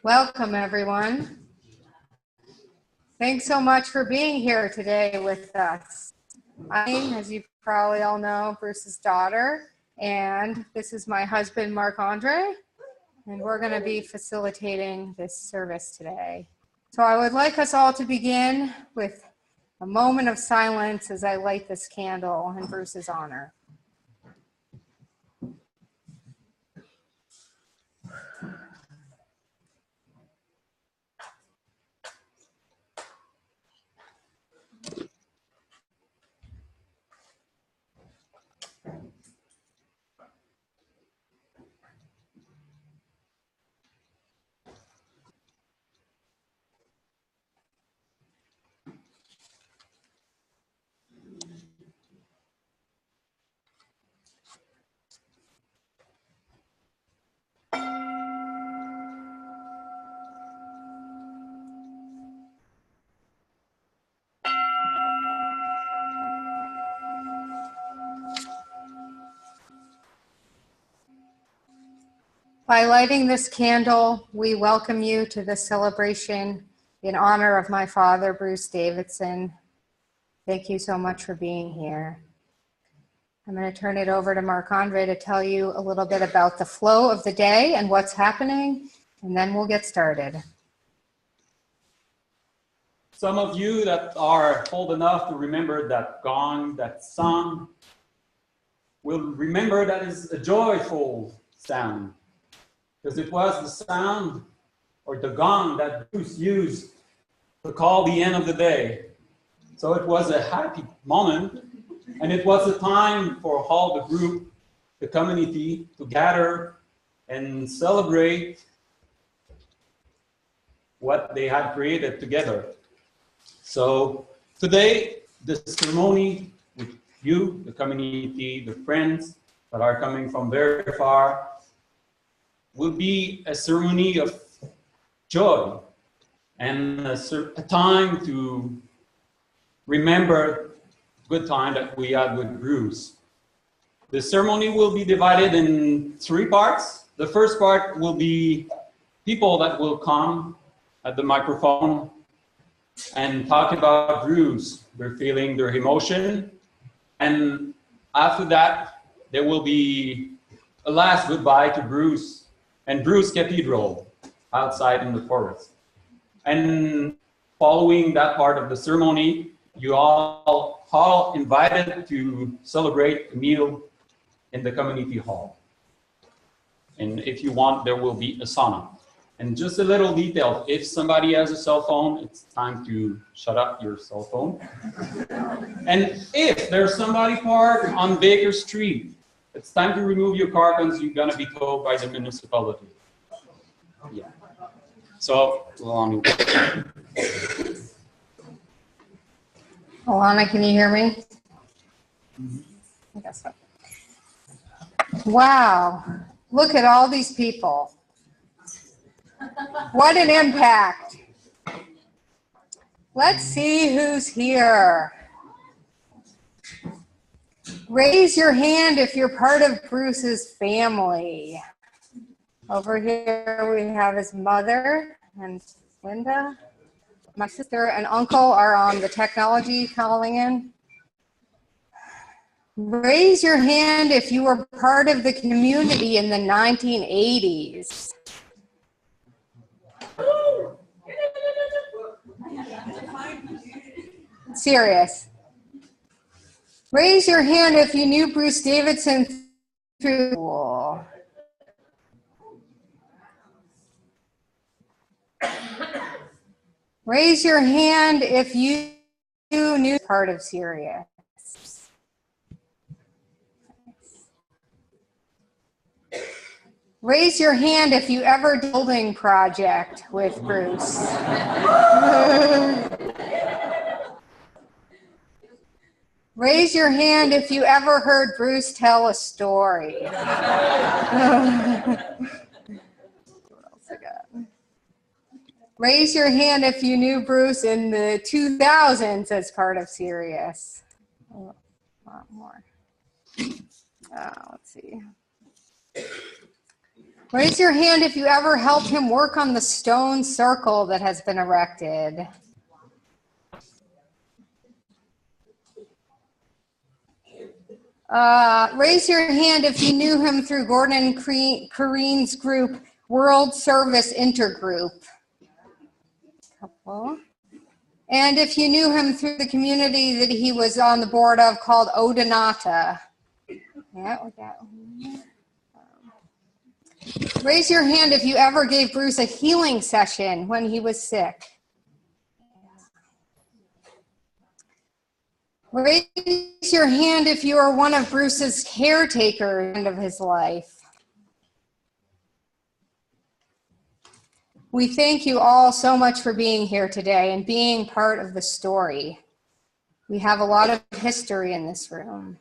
Welcome, everyone. Thanks so much for being here today with us. I'm, as you probably all know, Bruce's daughter, and this is my husband, Marc-Andre, and we're going to be facilitating this service today. So I would like us all to begin with a moment of silence as I light this candle in Bruce's honor. By lighting this candle, we welcome you to this celebration in honor of my father, Bruce Davidson. Thank you so much for being here. I'm going to turn it over to Marc-Andre to tell you a little bit about the flow of the day and what's happening, and then we'll get started. Some of you that are old enough to remember that gong, that song, will remember that is a joyful sound, because it was the sound or the gong that Bruce used to call the end of the day. So it was a happy moment, and it was a time for all the group, the community, to gather and celebrate what they had created together. So today, the ceremony with you, the community, the friends that are coming from very far, will be a ceremony of joy and a time to remember the good time that we had with Bruce. The ceremony will be divided in 3 parts. The first part will be people that will come at the microphone and talk about Bruce, their feeling, their emotion. And after that, there will be a last goodbye to Bruce and Bruce Cathedral outside in the forest. And following that part of the ceremony, you all invited to celebrate a meal in the community hall. And if you want, there will be a sauna. And just a little detail, if somebody has a cell phone, it's time to shut up your cell phone. And if there's somebody parked on Baker Street, it's time to remove your car because you're gonna be towed by the municipality. Yeah. So, Alana, can you hear me? I guess so. Wow, look at all these people. What an impact. Let's see who's here. Raise your hand if you're part of Bruce's family. Over here we have his mother and Linda. My sister and uncle are on the technology calling in. Raise your hand if you were part of the community in the 1980s. Serious. Raise your hand if you knew Bruce Davidson through school. Raise your hand if you knew part of Sirius. Raise your hand if you ever did a building project with Bruce. Raise your hand if you ever heard Bruce tell a story. What else I got? Raise your hand if you knew Bruce in the 2000s as part of Sirius. A lot more. Let's see. Raise your hand if you ever helped him work on the stone circle that has been erected. Raise your hand if you knew him through Gordon and Kareen's group, World Service Intergroup. Couple. And if you knew him through the community that he was on the board of called Odinata. Yeah, with that. Raise your hand if you ever gave Bruce a healing session when he was sick. Raise your hand if you are one of Bruce's caretakers at the end of his life. We thank you all so much for being here today and being part of the story. We have a lot of history in this room.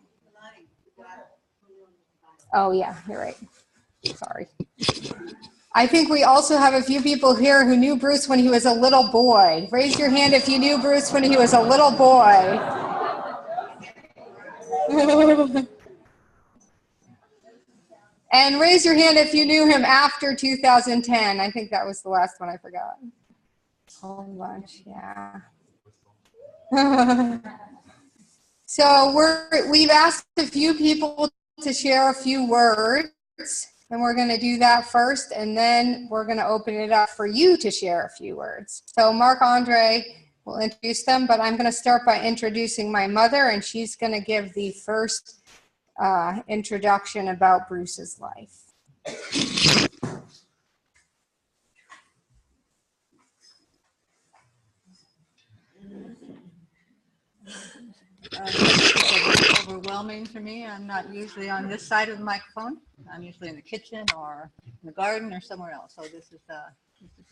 Oh yeah, you're right. Sorry. I think we also have a few people here who knew Bruce when he was a little boy. Raise your hand if you knew Bruce when he was a little boy. And raise your hand if you knew him after 2010. I think that was the last one I forgot. A whole bunch, yeah. So we've asked a few people to share a few words, and we're going to do that first, and then we're going to open it up for you to share a few words. So Marc-Andre will introduce them, but I'm going to start by introducing my mother, and she's going to give the first introduction about Bruce's life. It's overwhelming for me. I'm not usually on this side of the microphone. I'm usually in the kitchen or in the garden or somewhere else. So this is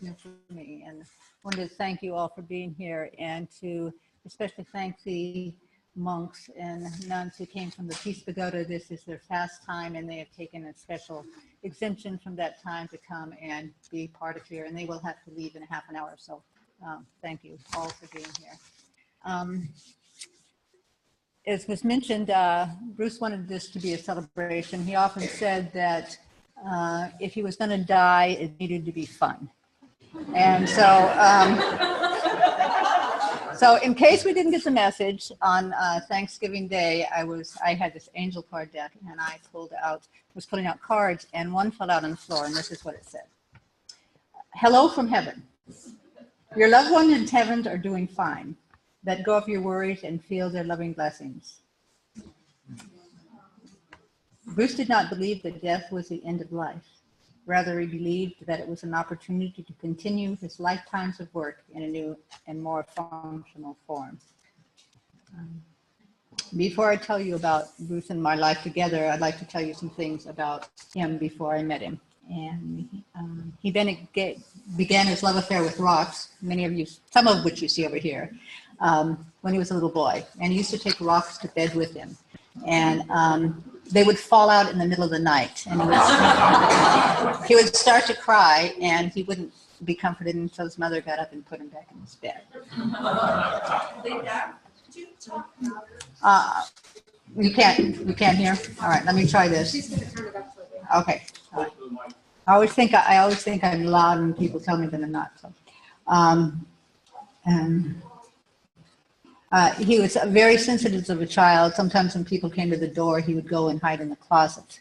new for me. And I wanted to thank you all for being here, and to especially thank the monks and nuns who came from the Peace Pagoda. This is their fast time, and they have taken a special exemption from that time to come and be part of here. And they will have to leave in a half an hour. So thank you all for being here. As was mentioned, Bruce wanted this to be a celebration. He often said that if he was going to die, it needed to be fun. And so, so in case we didn't get the message, on Thanksgiving Day, I had this angel card deck, and I was pulling out cards, and one fell out on the floor, and this is what it said. Hello from heaven. Your loved ones in heaven are doing fine. Let go of your worries and feel their loving blessings. Bruce did not believe that death was the end of life. Rather, he believed that it was an opportunity to continue his lifetimes of work in a new and more functional form. Before I tell you about Bruce and my life together, I'd like to tell you some things about him before I met him. And he then began his love affair with rocks, some of which you see over here, when he was a little boy. And he used to take rocks to bed with him. And they would fall out in the middle of the night. And he would start to cry, and he wouldn't be comforted until his mother got up and put him back in his bed. You can't hear? All right, let me try this. Okay. All right. I always think I'm loud, and people tell me that I'm not. So, he was very sensitive of a child. Sometimes when people came to the door, he would go and hide in the closet.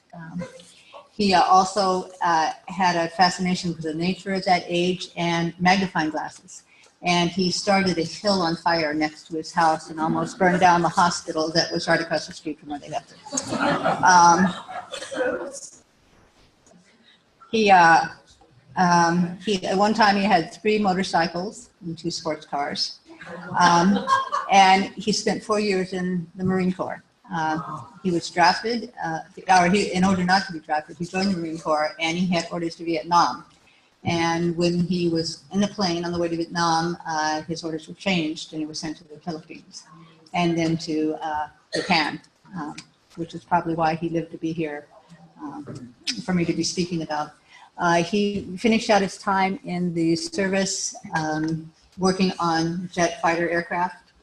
He also had a fascination with the nature at that age and magnifying glasses. And he started a hill on fire next to his house and almost burned down the hospital that was right across the street from where they left it. At one time he had 3 motorcycles and 2 sports cars. And he spent 4 years in the Marine Corps. He was drafted, in order not to be drafted, he joined the Marine Corps, and he had orders to Vietnam. And when he was in the plane on the way to Vietnam, his orders were changed, and he was sent to the Philippines, and then to Japan, which is probably why he lived to be here for me to be speaking about. He finished out his time in the service, working on jet fighter aircraft,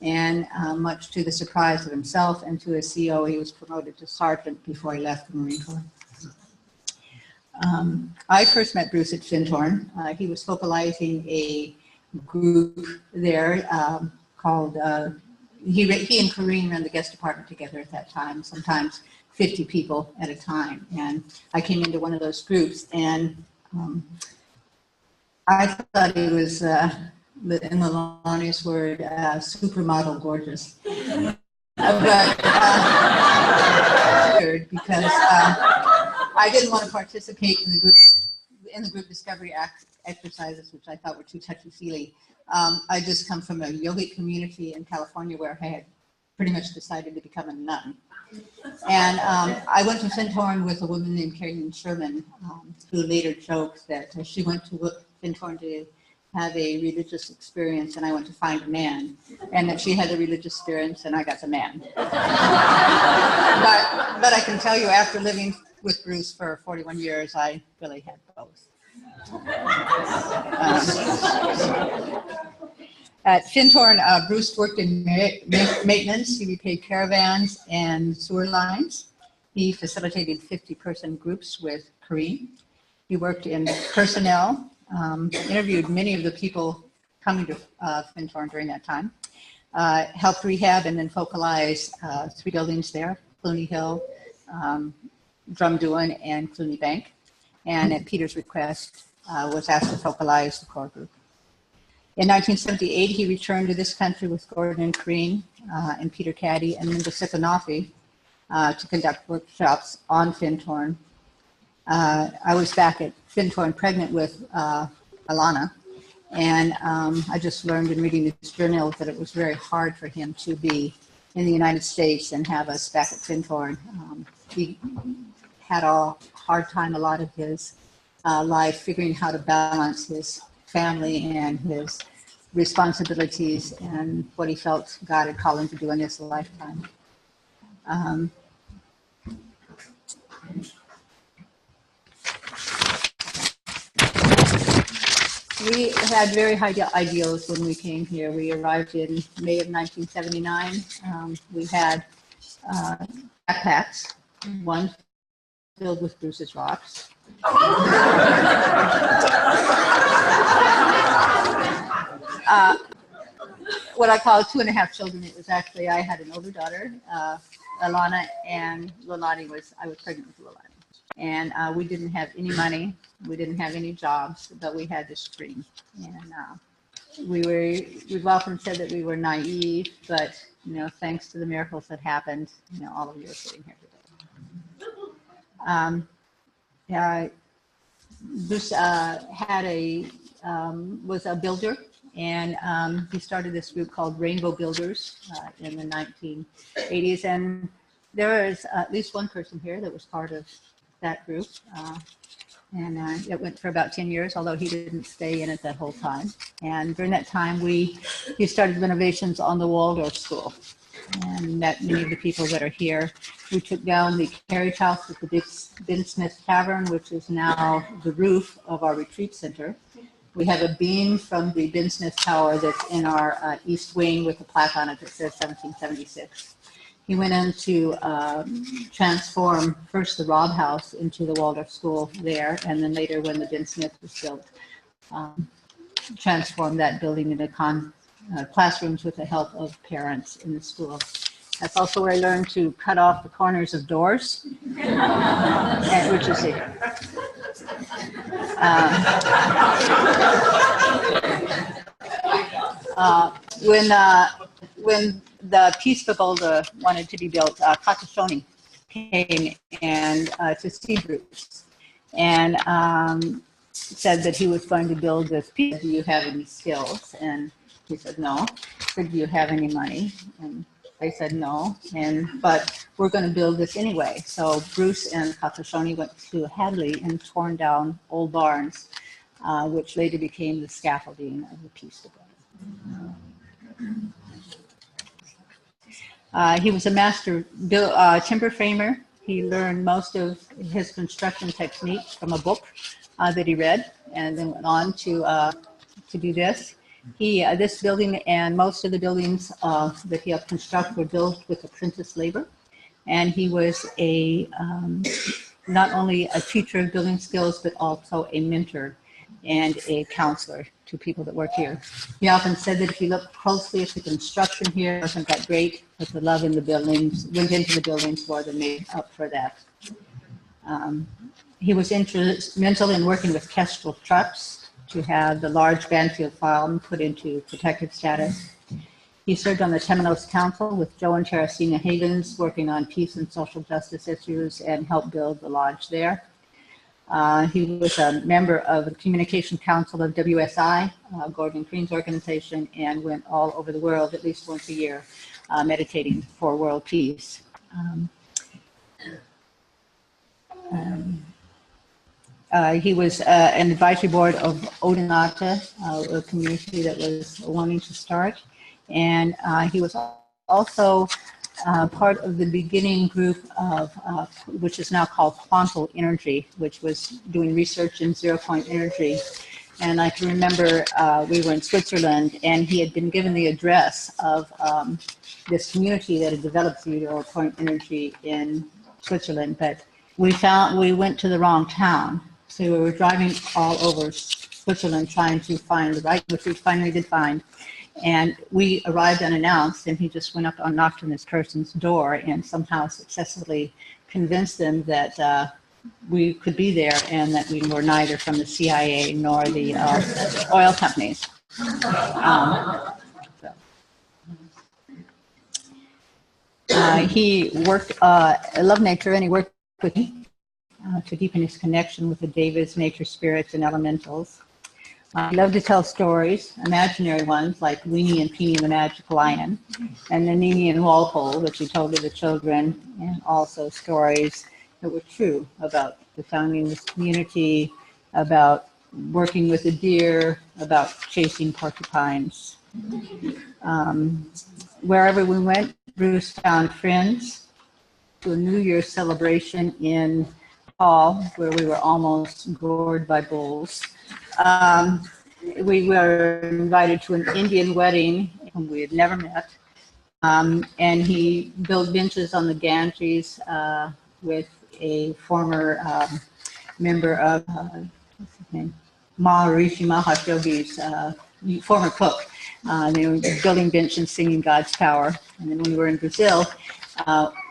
and much to the surprise of himself and to his CO, he was promoted to sergeant before he left the Marine Corps. I first met Bruce at Fintorn. He was focalizing a group there called, he and Corrine ran the guest department together at that time, sometimes 50 people at a time. And I came into one of those groups, and I thought he was, in the Lonnie's word, supermodel gorgeous. But because I didn't want to participate in the group discovery exercises, which I thought were too touchy-feely. I just come from a yogic community in California where I had pretty much decided to become a nun. And I went to Fintorn with a woman named Carolyn Sherman, who later joked that she went to Fintorn to have a religious experience, and I went to find a man, and that she had the religious experience and I got the man. But I can tell you, after living with Bruce for 41 years, I really had both. At Fintorn, Bruce worked in maintenance. He repaired caravans and sewer lines. He facilitated 50-person groups with Corrine. He worked in personnel, interviewed many of the people coming to Fintorn during that time, helped rehab and then focalize 3 buildings there, Clooney Hill, Drumdoon, and Clooney Bank. And at Peter's request, was asked to focalize the core group. In 1978, he returned to this country with Gordon and Corrine and Peter Caddy and Linda Sipanofi to conduct workshops on Fintorn. I was back at Fintorn pregnant with Alana, and I just learned in reading his journal that it was very hard for him to be in the United States and have us back at Fintorn. He had a hard time a lot of his life figuring how to balance his family and his responsibilities and what he felt God had called him to do in his lifetime. We had very high ideals when we came here. We arrived in May of 1979. We had backpacks, one filled with Bruce's rocks. What I call 2.5 children. It was actually, I had an older daughter, Alana, and Lolani I was pregnant with Lolani. And we didn't have any money. We didn't have any jobs, but we had this dream. And we've often said that we were naive, but, you know, thanks to the miracles that happened, you know, all of you are sitting here today. Bruce was a builder, and he started this group called Rainbow Builders in the 1980s. And there is at least one person here that was part of that group. And it went for about 10 years, although he didn't stay in it that whole time. And during that time, he started renovations on the Waldorf School and met many of the people that are here. We took down the carriage house at the Ben Smith Tavern, which is now the roof of our retreat center. We have a beam from the Ben Smith Tower that's in our east wing with a plaque on it that says 1776. He went in to transform first the Robb House into the Waldorf School there, and then later when the Ben Smith was built, transformed that building into classrooms with the help of parents in the school. That's also where I learned to cut off the corners of doors, which is here. When the Peace Pagoda wanted to be built, Katashoni came and to see Bruce and said that he was going to build this piece. Do you have any skills? And he said no. He said, do you have any money? And they said no, but we're going to build this anyway. So Bruce and Katashoni went to Hadley and torn down old barns, which later became the scaffolding of the Peace Pagoda. He was a master timber framer. He learned most of his construction techniques from a book that he read, and then went on to do this. This building and most of the buildings that he helped construct were built with apprentice labor, and he was a not only a teacher of building skills, but also a mentor and a counselor to people that work here. He often said that if you look closely at the construction here, it wasn't that great, but the love in the buildings went into the buildings more than made up for that. He was instrumental in working with Kestrel Trucks to have the large Banfield farm put into protected status. He served on the Temenos Council with Joe and Teresina Havens, working on peace and social justice issues, and helped build the lodge there. He was a member of the Communication Council of WSI, Gordon Green's organization, and went all over the world at least once a year meditating for world peace. He was an advisory board of Odinata, a community that was wanting to start. And he was also part of the beginning group of, which is now called Quantal Energy, which was doing research in zero-point energy. And I can remember we were in Switzerland, and he had been given the address of this community that had developed zero-point energy in Switzerland, but we went to the wrong town. So we were driving all over Switzerland trying to find the right, which we finally did find. And we arrived unannounced, and he just went up and knocked on this person's door and somehow successfully convinced them that we could be there and that we were neither from the CIA nor the oil companies. He worked, loved nature, and he worked with me to deepen his connection with the Davids, nature spirits, and elementals. He loved to tell stories, imaginary ones like Weenie and Peenie the Magic Lion, and Nanini and Walpole, which he told to the children, and also stories that were true about the founding of this community, about working with the deer, about chasing porcupines. Wherever we went, Bruce found friends. To a New Year's celebration in Hall, where we were almost gored by bulls. We were invited to an Indian wedding whom we had never met. And he built benches on the Ganges with a former member of, what's his name? Maharishi Mahesh Yogi's former cook. They were building benches and singing God's power. And then when we were in Brazil,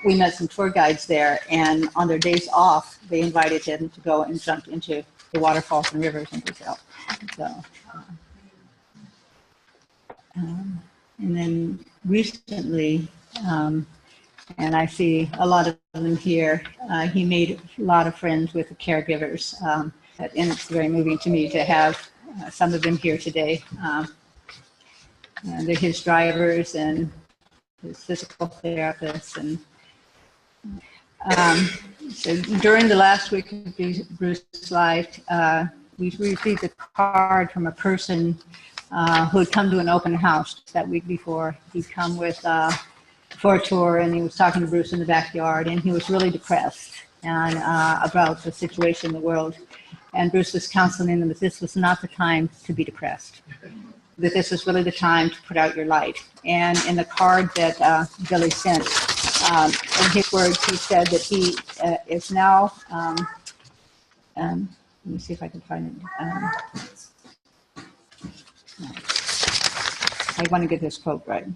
we met some tour guides there, and on their days off, they invited him to go and jump into the waterfalls and rivers in Brazil. So, and then recently, and I see a lot of them here, he made a lot of friends with the caregivers, and it's very moving to me to have some of them here today. They're his drivers and his physical therapists. And so during the last week of Bruce's life, we received a card from a person who had come to an open house that week before. He'd come with for a tour, and he was talking to Bruce in the backyard, and he was really depressed and about the situation in the world. And Bruce was counseling him that this was not the time to be depressed, that this was really the time to put out your light. And in the card that Billy sent, in his words, he said that he is now, let me see if I can find it. I want to get this quote right.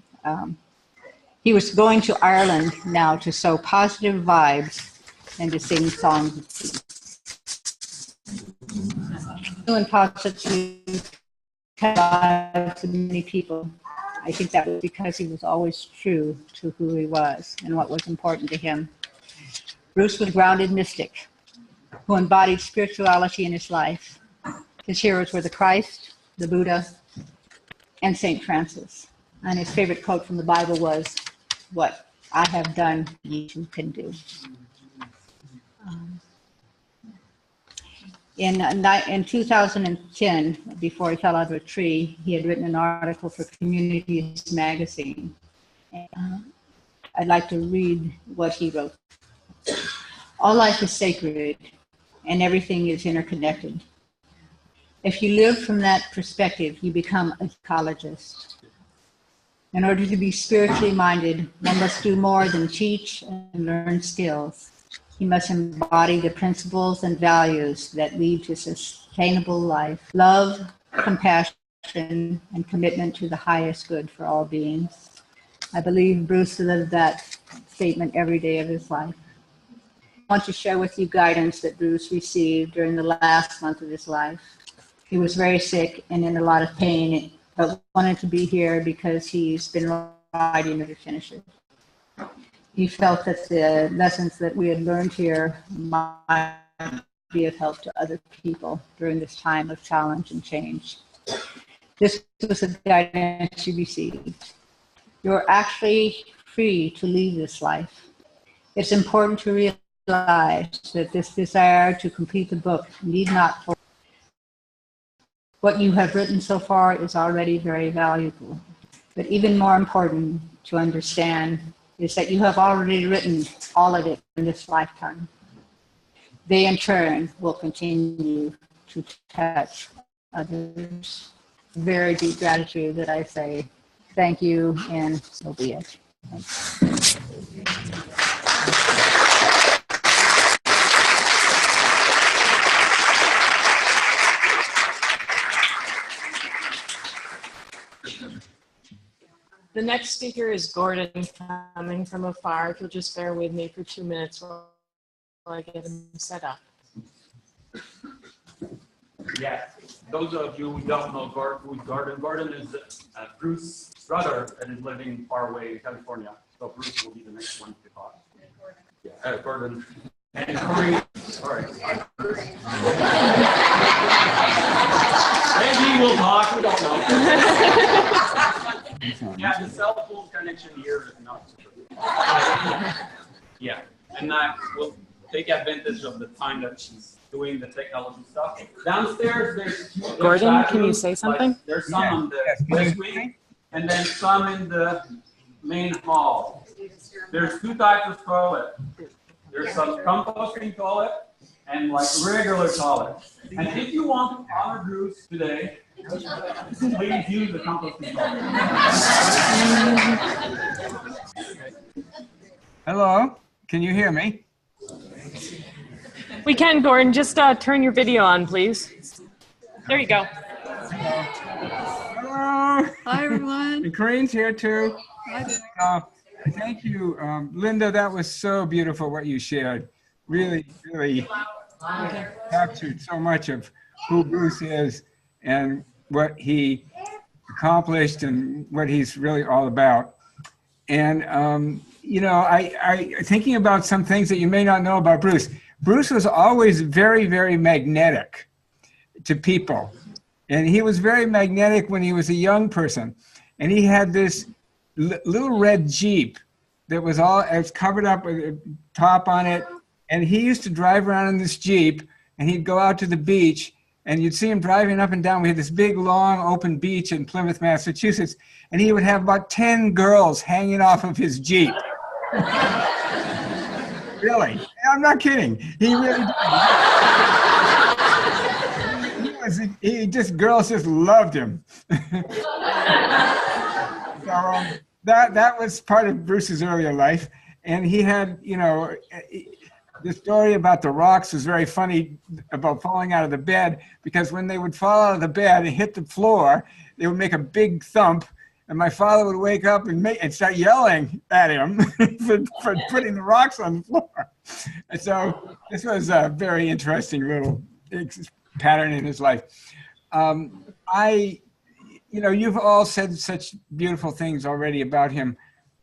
He was going to Ireland now to sow positive vibes and to sing songs of peace. Doing positive lives of many people. I think that was because he was always true to who he was and what was important to him. Bruce was a grounded mystic who embodied spirituality in his life. His heroes were the Christ, the Buddha, and St. Francis. And his favorite quote from the Bible was, "What I have done, you too can do." In 2010, before he fell out of a tree, he had written an article for Communities magazine. I'd like to read what he wrote. All life is sacred and everything is interconnected. If you live from that perspective, you become an ecologist. In order to be spiritually minded, one must do more than teach and learn skills. He must embody the principles and values that lead to sustainable life, love, compassion, and commitment to the highest good for all beings. I believe Bruce lived that statement every day of his life. I want to share with you guidance that Bruce received during the last month of his life. He was very sick and in a lot of pain, but wanted to be here because he's been writing to finish it. He felt that the lessons that we had learned here might be of help to other people during this time of challenge and change. This was the guidance he received. You're actually free to leave this life. It's important to realize that this desire to complete the book need not. What you have written so far is already very valuable. But even more important to understand is that you have already written all of it in this lifetime. They in turn will continue to touch others. Very deep gratitude that I say thank you, and so be it. Thanks. The next speaker is Gordon, coming from afar. If you'll just bear with me for 2 minutes while I get him set up. Yeah, those of you who don't know Gordon is Bruce's brother that is living far away in California. So Bruce will be the next one to talk. Yeah, Gordon. And Corey, sorry. Maybe we'll talk, we don't know. Yeah, the cell phone connection here is not super good. Yeah, and we'll take advantage of the time that she's doing the technology stuff. Downstairs, there's Gordon, bathrooms, can you say something? Like, there's some on the west wing, and then some in the main hall. There's two types of toilet. There's some composting toilet and like regular toilet. And if you want to honor Bruce today, please use the composting toilet. Hello, can you hear me? We can, Gordon. Just turn your video on, please. There you go. Hello. Hi, everyone. And Corinne's here too. Hi. Thank you, Linda. That was so beautiful what you shared. Really, really captured so much of who Bruce is and what he accomplished and what he's really all about. And you know, I thinking about some things that you may not know about Bruce. Bruce was always very, very magnetic to people. And he was very magnetic when he was a young person. And he had this little red Jeep that was covered up with a top on it. And he used to drive around in this Jeep, and he'd go out to the beach, and you'd see him driving up and down. We had this big, long, open beach in Plymouth, Massachusetts, and he would have about 10 girls hanging off of his Jeep. Really? I'm not kidding. He really did. Girls just loved him. So that was part of Bruce's earlier life. And he had, you know, the story about the rocks was very funny about falling out of the bed, because when they would fall out of the bed and hit the floor, they would make a big thump. And my father would wake up and start yelling at him for putting the rocks on the floor. And so this was a very interesting little pattern in his life. You know, you've all said such beautiful things already about him.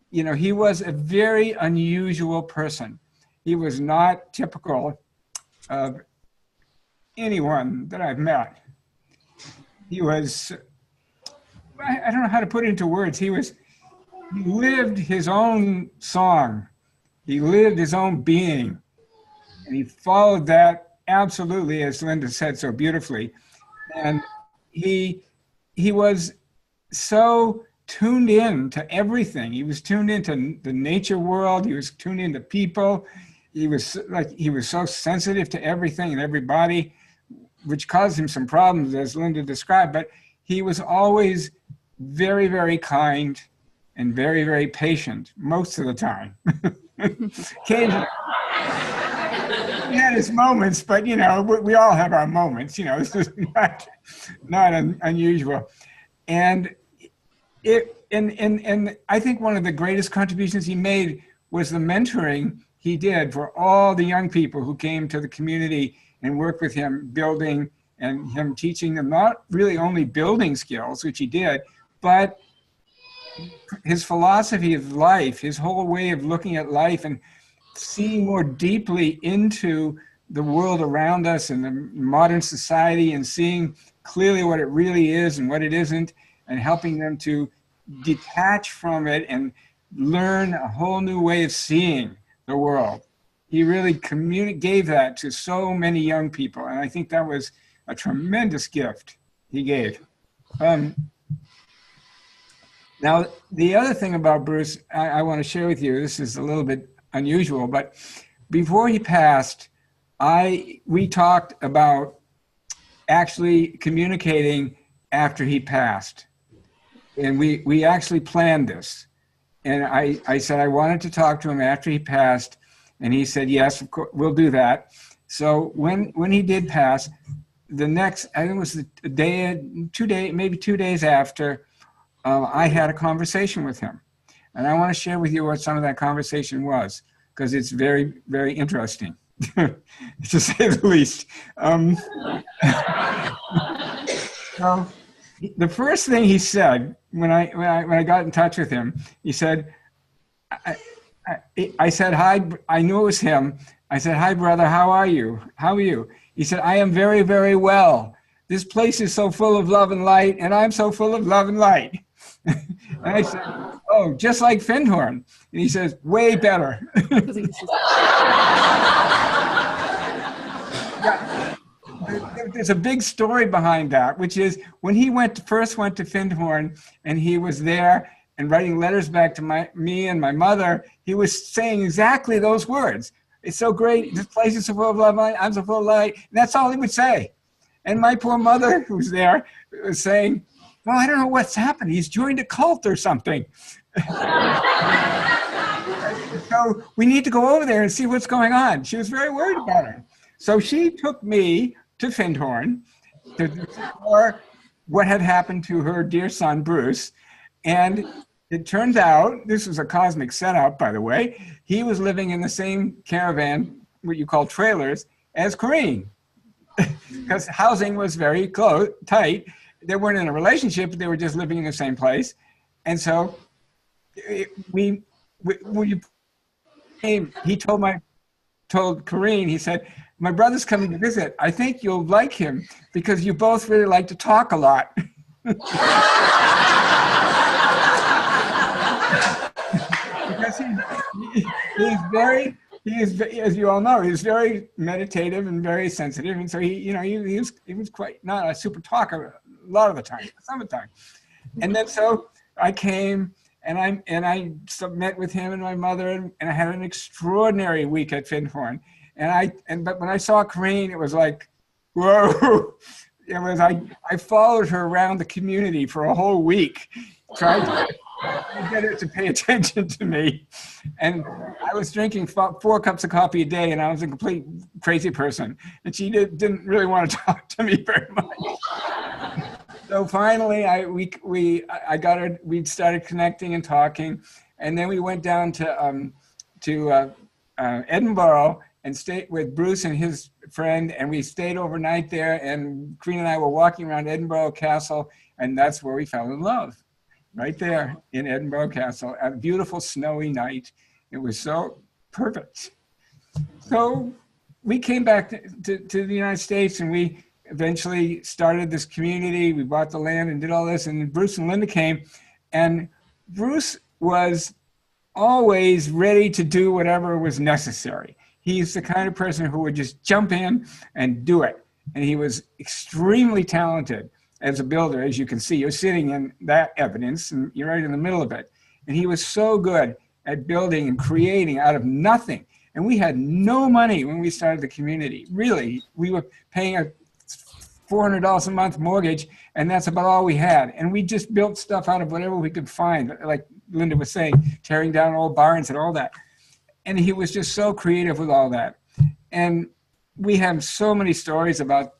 You know, he was a very unusual person. He was not typical of anyone that I've met. He was, I don't know how to put it into words. He lived his own song. He lived his own being. And he followed that absolutely, as Linda said so beautifully. And he was so tuned in to everything. He was tuned into the nature world. He was tuned into people. He was so sensitive to everything and everybody, which caused him some problems, as Linda described. But he was always very, very kind and very, very patient most of the time. Occasionally. he had his moments, but we all have our moments. This is not unusual. And and I think one of the greatest contributions he made was the mentoring he did for all the young people who came to the community and worked with him building, and him teaching them not really only building skills, which he did, but his philosophy of life, his whole way of looking at life and seeing more deeply into the world around us and the modern society, and seeing clearly what it really is and what it isn't, and helping them to detach from it and learn a whole new way of seeing the world. He really gave that to so many young people, and I think that was a tremendous gift he gave. Now, the other thing about Bruce, I want to share with you, this is a little bit unusual, but before he passed, we talked about actually communicating after he passed. And we actually planned this. And I said I wanted to talk to him after he passed, and he said, yes, of course, we'll do that. So when he did pass, the next, I think it was a day, maybe 2 days after, I had a conversation with him. And I want to share with you what some of that conversation was, because it's very, very interesting, to say the least. So the first thing he said when I got in touch with him, he said, I said, hi, I knew it was him. I said, hi, brother, how are you? How are you? He said, I am very, very well. This place is so full of love and light, and I'm so full of love and light. And I said, oh, just like Findhorn. And he says, way better. Yeah. There's a big story behind that, which is when he first went to Findhorn, and he was there and writing letters back to me and my mother, he was saying exactly those words. It's so great. This place is so full of love. I'm so full of light. And that's all he would say. And my poor mother, who was there, was saying, well, I don't know what's happened. He's joined a cult or something. So we need to go over there and see what's going on. She was very worried about it. So she took me to Findhorn to explore what had happened to her dear son, Bruce. And it turns out, this was a cosmic setup, by the way, he was living in the same caravan, what you call trailers, as Corrine. Because housing was very tight. They weren't in a relationship, but they were just living in the same place. And so he told Corrine, he said, my brother's coming to visit. I think you'll like him because you both really like to talk a lot. Because he is, as you all know, he's very meditative and very sensitive. And so he was quite not a super talker a lot of the time, some of the time. And then so I came and I met with him and my mother, and I had an extraordinary week at Findhorn. But when I saw Corrine, it was like, whoa. I followed her around the community for a whole week, trying to get her to pay attention to me. And I was drinking 4 cups of coffee a day, and I was a complete crazy person. And she didn't really want to talk to me very much. So finally, we started connecting and talking. And then we went down to Edinburgh and stayed with Bruce and his friend, and we stayed overnight there, and Corrine and I were walking around Edinburgh Castle, and that's where we fell in love, right there in Edinburgh Castle, a beautiful snowy night. It was so perfect. So we came back to the United States, and we eventually started this community. We bought the land and did all this, and Bruce and Linda came, and Bruce was always ready to do whatever was necessary. He's the kind of person who would just jump in and do it. And he was extremely talented as a builder, as you can see. You're sitting in that evidence, and you're right in the middle of it. And he was so good at building and creating out of nothing. And we had no money when we started the community. Really, we were paying a $400 a month mortgage, and that's about all we had. And we just built stuff out of whatever we could find, like Linda was saying, tearing down old barns and all that. And he was just so creative with all that. And we have so many stories about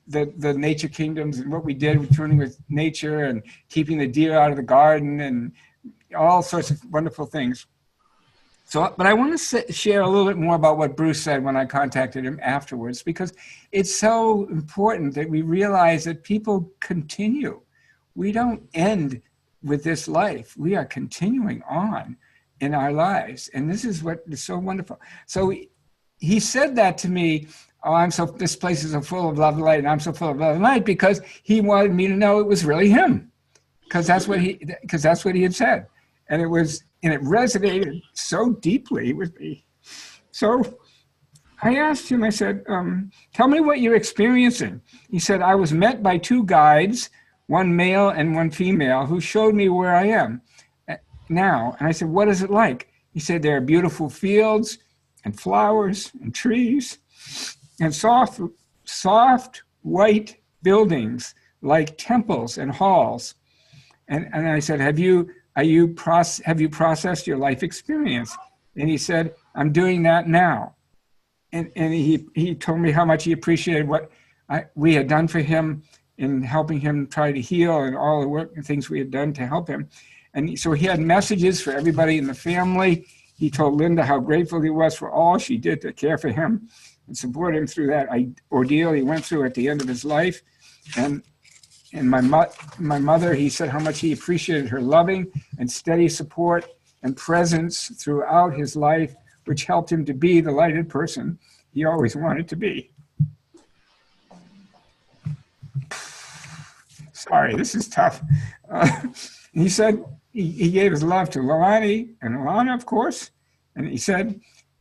the nature kingdoms and what we did with tuning with nature and keeping the deer out of the garden and all sorts of wonderful things. So, but I want to share a little bit more about what Bruce said when I contacted him afterwards, because it's so important that we realize that people continue. We don't end with this life. We are continuing on in our lives. And this is what is so wonderful. So he said that to me, oh, this place is so full of love and light, and I'm so full of love and light, because he wanted me to know it was really him. Because that's what he had said. And it resonated so deeply with me. So I asked him, I said, tell me what you're experiencing. He said, I was met by two guides, one male and one female, who showed me where I am now. And I said, what is it like? He said, there are beautiful fields and flowers and trees and soft white buildings like temples and halls. And I said, have you processed your life experience? And he said, I'm doing that now. And he told me how much he appreciated what we had done for him in helping him try to heal and all the work and things we had done to help him. And so he had messages for everybody in the family. He told Linda how grateful he was for all she did to care for him and support him through that ordeal he went through at the end of his life. And my mother, he said how much he appreciated her loving and steady support and presence throughout his life, which helped him to be the lighted person he always wanted to be. Sorry, this is tough. He said he gave his love to Lilani and Alana, of course, and he said,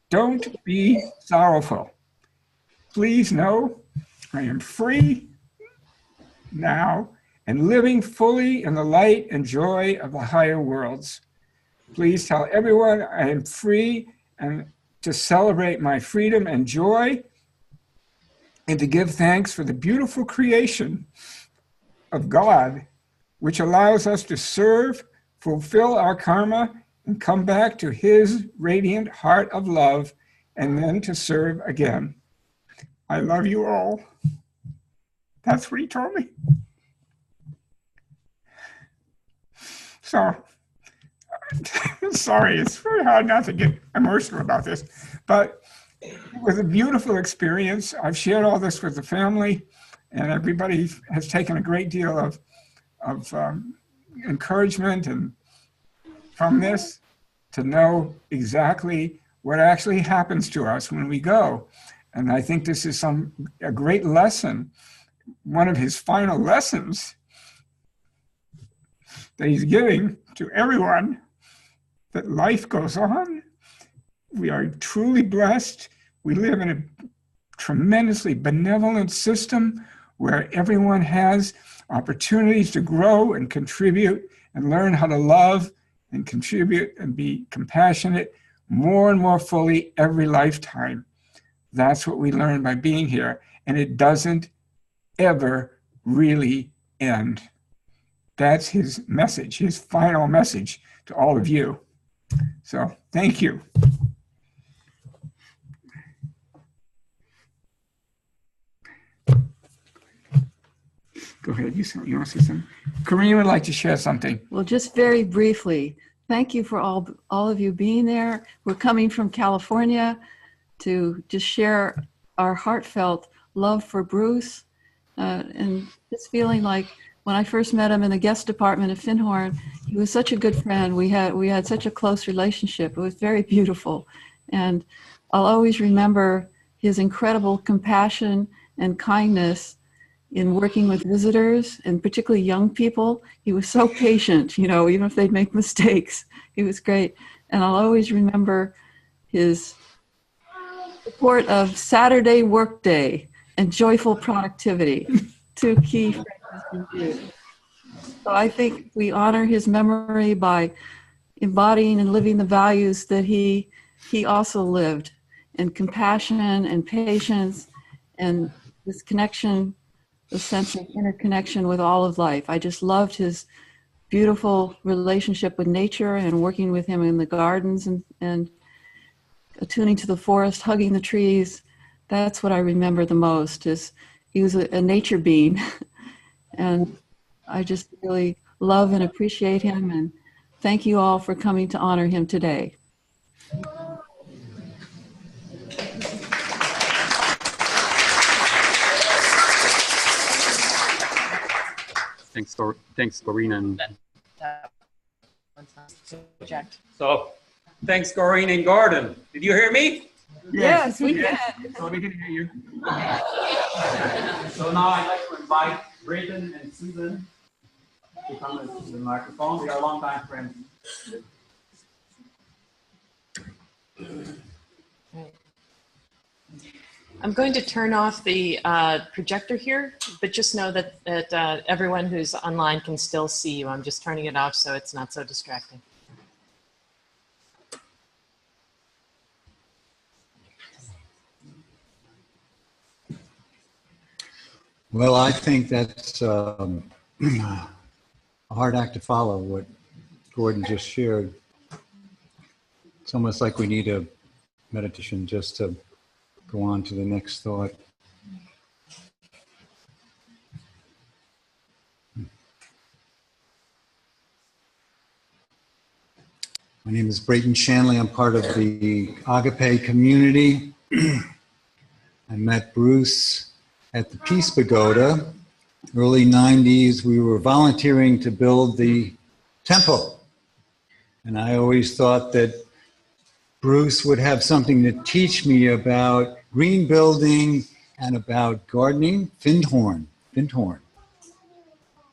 don't be sorrowful. Please know I am free now and living fully in the light and joy of the higher worlds. Please tell everyone I am free and to celebrate my freedom and joy and to give thanks for the beautiful creation of God, which allows us to serve, fulfill our karma, and come back to his radiant heart of love, and then to serve again. I love you all. That's what he told me. So, sorry, it's very hard not to get emotional about this, but it was a beautiful experience. I've shared all this with the family, and everybody has taken a great deal of encouragement and from this to know exactly what actually happens to us when we go. And I think this is a great lesson, one of his final lessons that he's giving to everyone, that life goes on. We are truly blessed. We live in a tremendously benevolent system where everyone has opportunities to grow and contribute and learn how to love and contribute and be compassionate more and more fully every lifetime. That's what we learn by being here. And it doesn't ever really end. That's his message, his final message to all of you. So thank you. Go ahead, you want to say something? Corinne would like to share something. Well, just very briefly, thank you for all of you being there. We're coming from California to just share our heartfelt love for Bruce, and just feeling like when I first met him in the guest department at Finhorn, he was such a good friend. We had such a close relationship. It was very beautiful. And I'll always remember his incredible compassion and kindness in working with visitors and particularly young people. He was so patient, even if they'd make mistakes. He was great. And I'll always remember his support of Saturday workday and joyful productivity, two key phrases in Bruce. So I think we honor his memory by embodying and living the values that he also lived, and compassion and patience and this connection, the sense of interconnection with all of life. I just loved his beautiful relationship with nature and working with him in the gardens and attuning to the forest, hugging the trees. That's what I remember the most. Is he was a nature being, and I just really love and appreciate him. And thank you all for coming to honor him today. Thanks, Corinne. And Project. so, thanks, Corinne and Gordon. Did you hear me? Yes, we can. So we can hear you. So now I'd like to invite Brayden and Susan to come to the microphone. They are longtime friends. Right. I'm going to turn off the projector here, but just know that everyone who's online can still see you. I'm just turning it off so it's not so distracting. Well, I think that's a hard act to follow, what Gordon just shared. It's almost like we need a meditation just to go on to the next thought. My name is Brayden Shanley. I'm part of the Agape community. I met Bruce at the Peace Pagoda. Early 90s, we were volunteering to build the temple. And I always thought that Bruce would have something to teach me about green building and about gardening. Findhorn.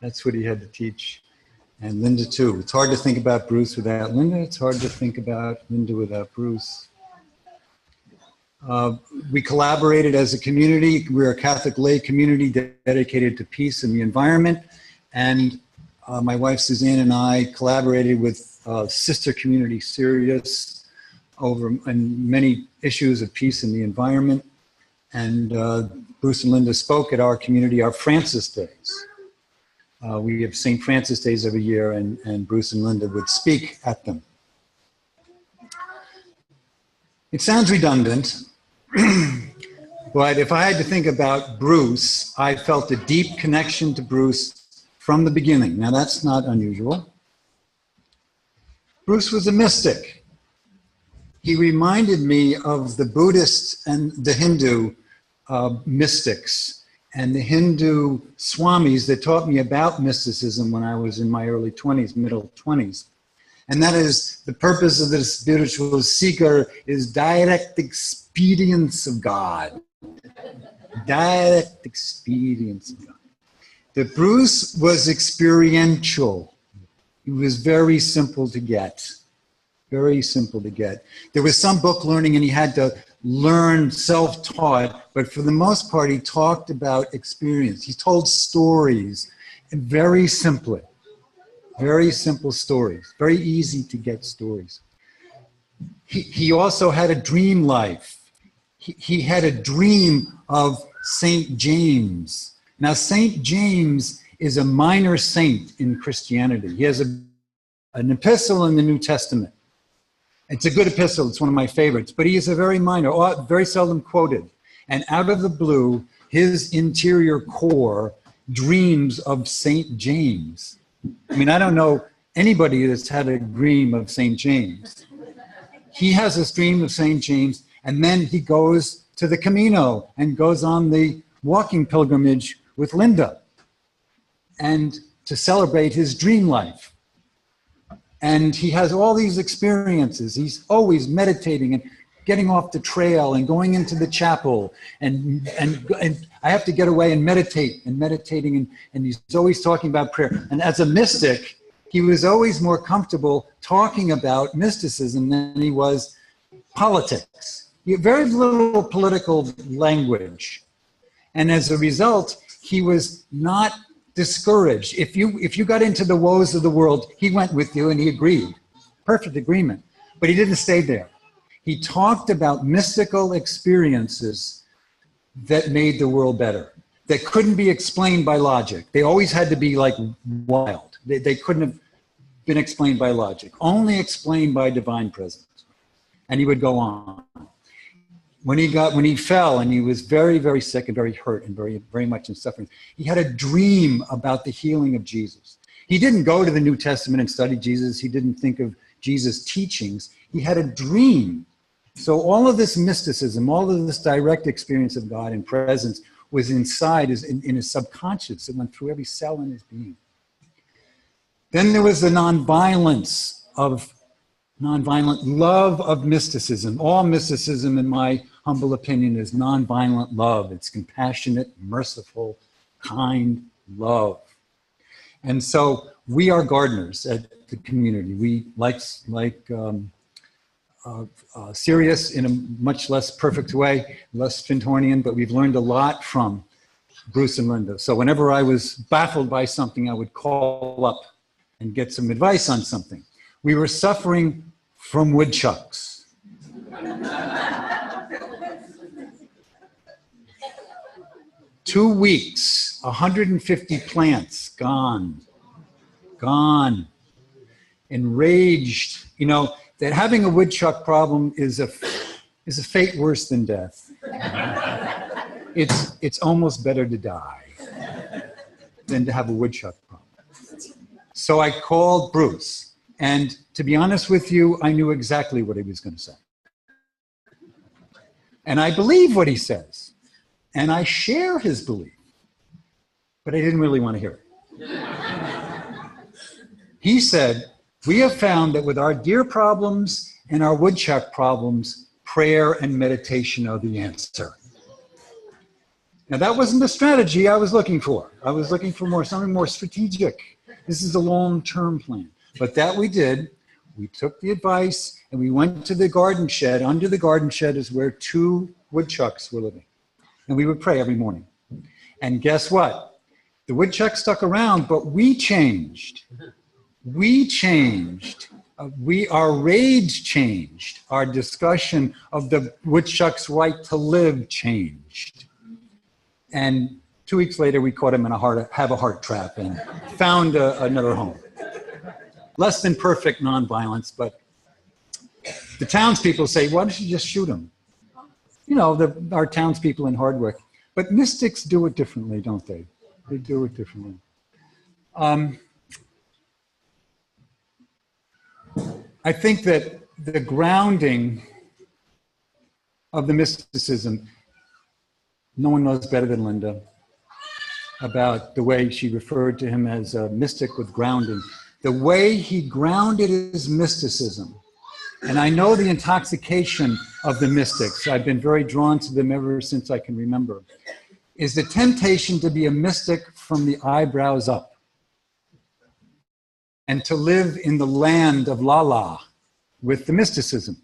That's what he had to teach. And Linda too. It's hard to think about Bruce without Linda. It's hard to think about Linda without Bruce. We collaborated as a community. We're a Catholic lay community dedicated to peace and the environment. And my wife Suzanne and I collaborated with sister community Sirius over many issues of peace and the environment. And Bruce and Linda spoke at our community, our Francis Days. We have St. Francis Days every year, and Bruce and Linda would speak at them. It sounds redundant, but if I had to think about Bruce, I felt a deep connection to Bruce from the beginning. Now, that's not unusual. Bruce was a mystic. He reminded me of the Buddhist and the Hindu mystics and the Hindu swamis that taught me about mysticism when I was in my early 20s, middle 20s. And that is, the purpose of the spiritual seeker is direct experience of God. Direct experience of God. That Bruce was experiential. He was very simple to get. Very simple to get. There was some book learning and he had to learn self-taught, but for the most part, he talked about experience. He told stories, and very simply. Very simple stories, very easy to get stories. He also had a dream life. He had a dream of St. James. Now, St. James is a minor saint in Christianity. He has an epistle in the New Testament. It's a good epistle. It's one of my favorites, but he is a very minor, very seldom quoted. And out of the blue, his interior core dreams of St. James. I mean, I don't know anybody that's had a dream of St. James. He has this dream of St. James, and then he goes to the Camino and goes on the walking pilgrimage with Linda and to celebrate his dream life. And he has all these experiences. He's always meditating and getting off the trail and going into the chapel and I have to get away and meditate and meditating and he's always talking about prayer. And as a mystic, he was always more comfortable talking about mysticism than he was politics. He had very little political language. And as a result, he was not discouraged. If you got into the woes of the world, he went with you and he agreed. Perfect agreement. But he didn't stay there. He talked about mystical experiences that made the world better, that couldn't be explained by logic. They always had to be like wild. They couldn't have been explained by logic, only explained by divine presence. And he would go on. when he fell and he was very, very sick and very hurt and very, very much in suffering, he had a dream about the healing of Jesus. He didn't go to the New Testament and study Jesus. He didn't think of Jesus' teachings. He had a dream. So all of this mysticism, all of this direct experience of God and presence was inside, in his subconscious. It went through every cell in his being. Then there was the nonviolent love of mysticism. All mysticism, in my humble opinion, is nonviolent love. It's compassionate, merciful, kind love. And so we are gardeners at the community. We like Sirius in a much less perfect way, less Fintornian, but we've learned a lot from Bruce and Linda. So whenever I was baffled by something, I would call up and get some advice on something. We were suffering from woodchucks. 2 weeks, 150 plants gone. Enraged, that having a woodchuck problem is a fate worse than death. It's almost better to die than to have a woodchuck problem. So I called Bruce, and to be honest with you, I knew exactly what he was going to say. And I believe what he says, and I share his belief, but I didn't really want to hear it. He said, we have found that with our deer problems and our woodchuck problems, prayer and meditation are the answer. Now, that wasn't the strategy I was looking for. I was looking for something more strategic. This is a long-term plan. But that we did. We took the advice and we went to the garden shed. Under the garden shed is where 2 woodchucks were living. And we would pray every morning. And guess what? The woodchucks stuck around, but we changed. We changed. Our rage changed. Our discussion of the woodchuck's right to live changed. And 2 weeks later, we caught him in a heart trap and found another home. Less than perfect nonviolence, but the townspeople say, why don't you just shoot him? Our townspeople in Hardwick. But mystics do it differently, don't they? They do it differently. I think that the grounding of the mysticism, no one knows better than Linda about the way she referred to him as a mystic with grounding. The way he grounded his mysticism, and I know the intoxication of the mystics, I've been very drawn to them ever since I can remember, is the temptation to be a mystic from the eyebrows up and to live in the land of la-la with the mysticism.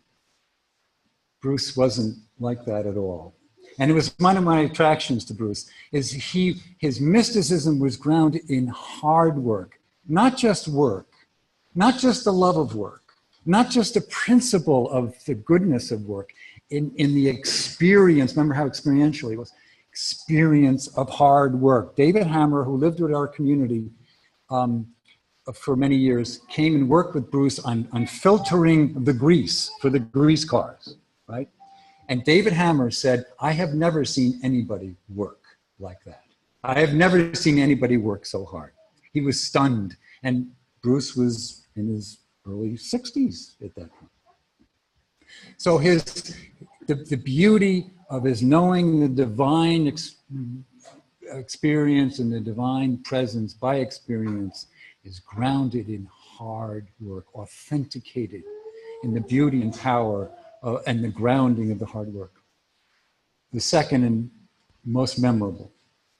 Bruce wasn't like that at all. And it was one of my attractions to Bruce, is his mysticism was grounded in hard work, not just the love of work, not just the principle of the goodness of work, in the experience, remember how experiential he was, experience of hard work. David Hammer, who lived with our community for many years, came and worked with Bruce on filtering the grease for the grease cars, right? And David Hammer said, I have never seen anybody work like that. I have never seen anybody work so hard. He was stunned. And Bruce was in his early 60s at that point. So the beauty of his knowing the divine experience and the divine presence by experience is grounded in hard work, authenticated in the beauty and power and the grounding of the hard work. The second and most memorable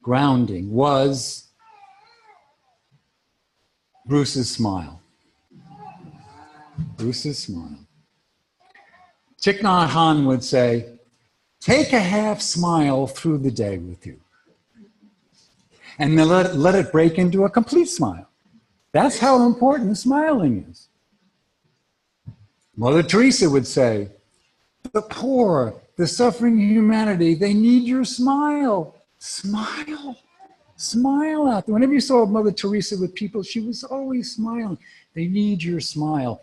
grounding was Bruce's smile. Bruce's smile. Thich Nhat Hanh would say, take a half smile through the day with you. And then let it break into a complete smile. That's how important smiling is. Mother Teresa would say, the poor, the suffering humanity, they need your smile. Smile. Smile out there. Whenever you saw Mother Teresa with people, she was always smiling. They need your smile.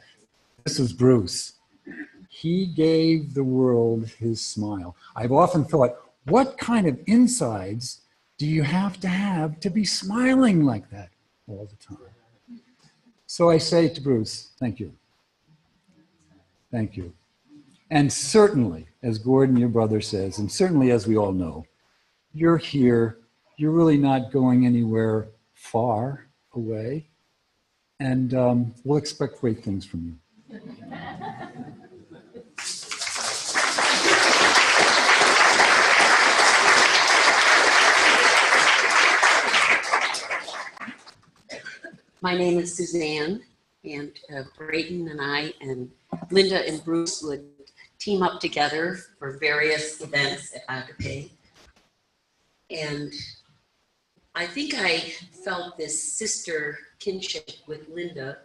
This was Bruce. he gave the world his smile. I've often thought, what kind of insides do you have to be smiling like that all the time? So I say to Bruce, thank you. Thank you. And certainly, as Gordon, your brother, says, and certainly as we all know, you're here. You're really not going anywhere far away. And we'll expect great things from you. My name is Suzanne, and Brayton and I and Linda and Bruce would team up together for various events at Agape. And I think I felt this sister kinship with Linda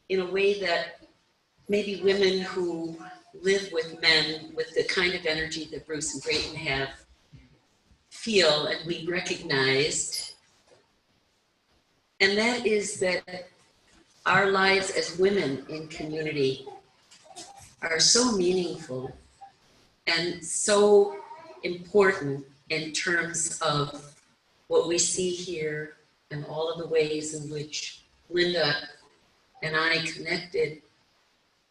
in a way that maybe women who live with men with the kind of energy that Bruce and Brayton have feel, and we recognized. And that is that our lives as women in community are so meaningful and so important in terms of what we see here and all of the ways in which Linda and I connected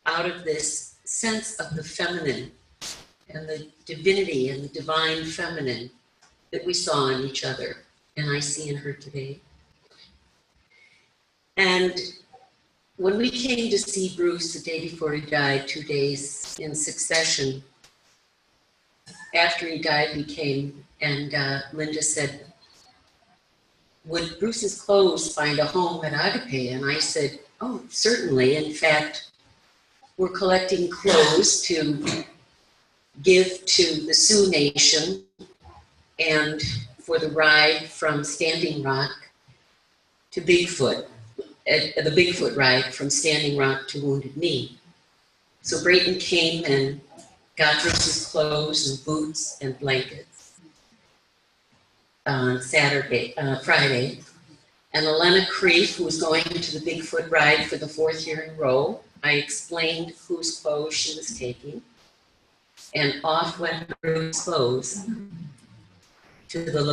out of this sense of the feminine and the divinity and the divine feminine that we saw in each other and I see in her today. And when we came to see Bruce the day before he died, 2 days in succession, after he died, we came and Linda said, would Bruce's clothes find a home at Agape? And I said, oh, certainly. In fact, we're collecting clothes to give to the Sioux Nation and for the ride from Standing Rock to Bigfoot. The Bigfoot ride from Standing Rock to Wounded Knee. So Brayton came and got Bruce's clothes and boots and blankets on Friday. And Elena Creef, who was going to the Bigfoot ride for the 4th year in a row, I explained whose clothes she was taking. And off went Bruce's clothes to the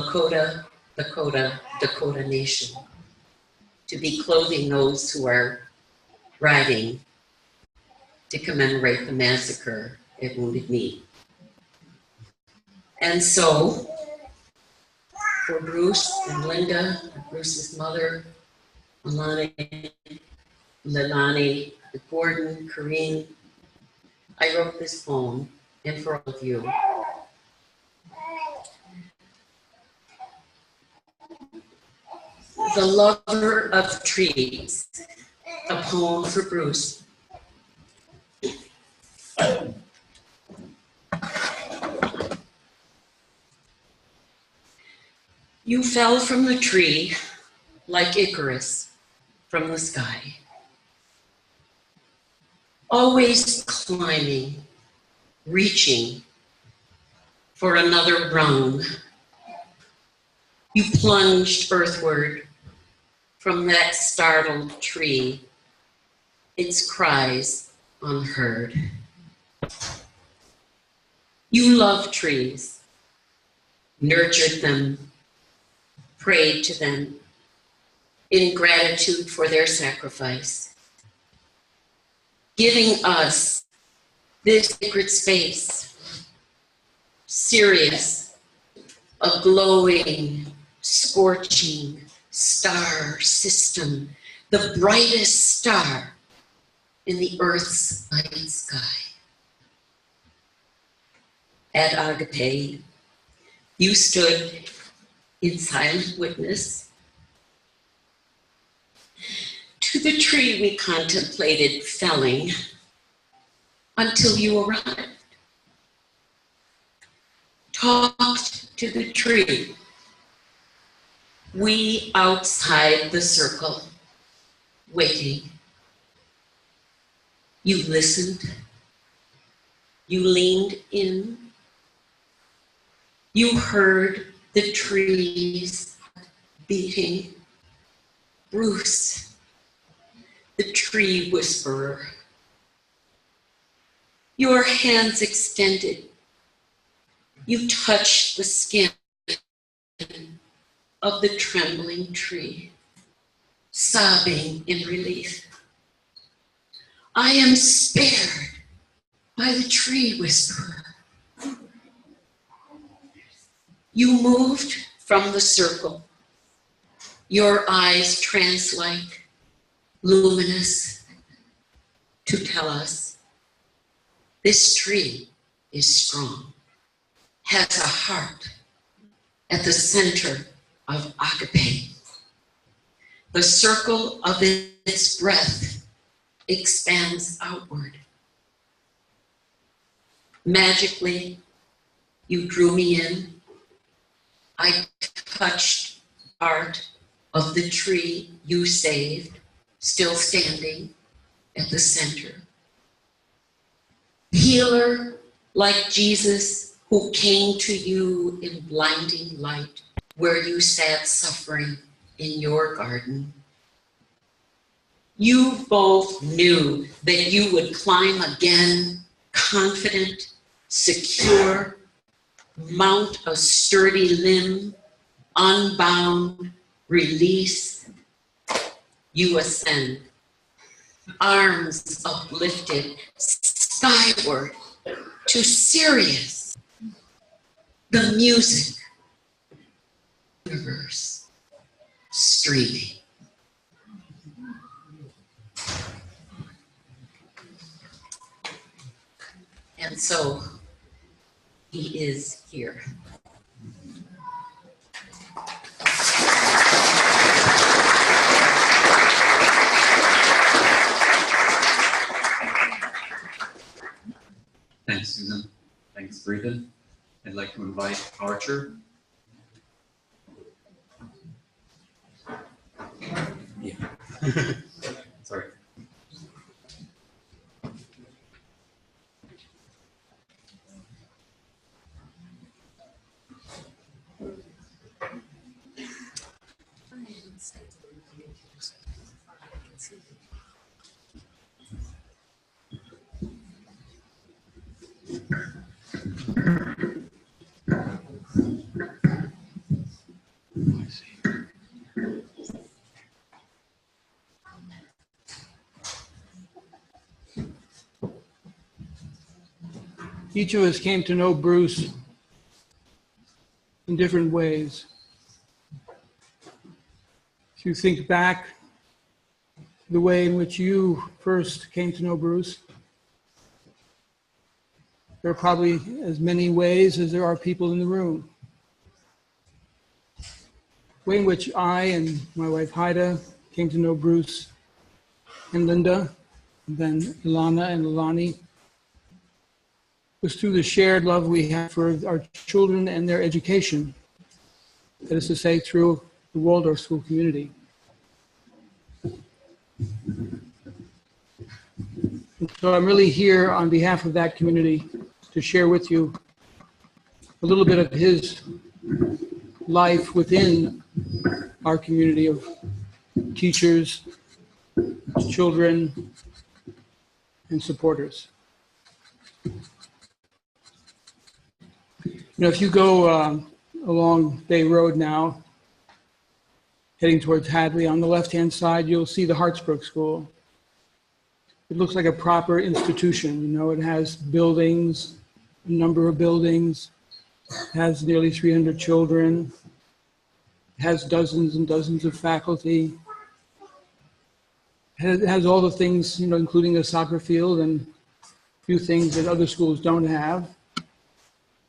Dakota Nation, to be clothing those who are riding to commemorate the massacre at Wounded Knee. And so, for Bruce and Linda, Bruce's mother, Leilani, Gordon, Corrine, I wrote this poem, and for all of you. The Lover of Trees, a poem for Bruce. You fell from the tree like Icarus from the sky, always climbing, reaching for another rung. You plunged earthward from that startled tree, its cries unheard. You loved trees, nurtured them, prayed to them in gratitude for their sacrifice, giving us this sacred space, Sirius, a glowing, scorching star system, the brightest star in the Earth's night sky. At Agape, you stood in silent witness to the tree we contemplated felling until you arrived. Talked to the tree, we outside the circle, waiting. You listened, you leaned in, you heard the trees beating. Bruce, the tree whisperer. your hands extended, you touched the skin of the trembling tree, sobbing in relief. I am spared by the tree whisperer. You moved from the circle, your eyes trance-like, luminous, to tell us this tree is strong, has a heart at the center of agape. The circle of its breath expands outward. Magically, you drew me in. I touched part of the tree you saved, still standing at the center. Healer like Jesus, who came to you in blinding light, where you sat suffering in your garden. You both knew that you would climb again, confident, secure, mount a sturdy limb, unbound, release. You ascend, arms uplifted, skyward to Sirius, the music, universe, streaming. And so he is here. Thanks, Susan. Thanks, Brita. I'd like to invite Archer. Yeah. Sorry. Each of us came to know Bruce in different ways. If you think back to the way in which you first came to know Bruce, there are probably as many ways as there are people in the room. The way in which I and my wife Haida came to know Bruce and Linda, and then Ilana and Ilani, was through the shared love we have for our children and their education. That is to say, through the Waldorf School community. And so I'm really here on behalf of that community to share with you a little bit of his life within our community of teachers, children, and supporters. You know, if you go along Bay Road now, heading towards Hadley, on the left-hand side, you'll see the Hartsbrook School. It looks like a proper institution. You know, it has buildings, a number of buildings, it has nearly 300 children, it has dozens and dozens of faculty. It has all the things, you know, including a soccer field and a few things that other schools don't have,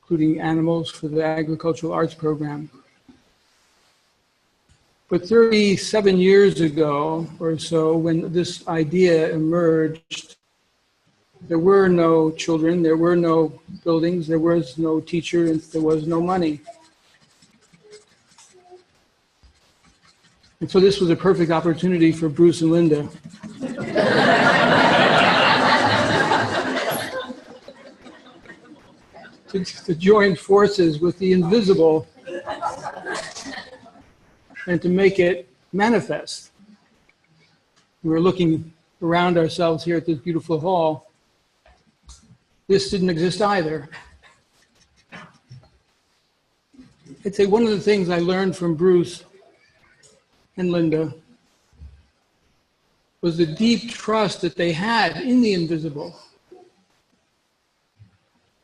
including animals for the agricultural arts program. But 37 years ago or so, when this idea emerged, there were no children, there were no buildings, there was no teacher, and there was no money. And so this was a perfect opportunity for Bruce and Linda to join forces with the invisible and to make it manifest. We're looking around ourselves here at this beautiful hall. this didn't exist either. I'd say one of the things I learned from Bruce and Linda was the deep trust that they had in the invisible.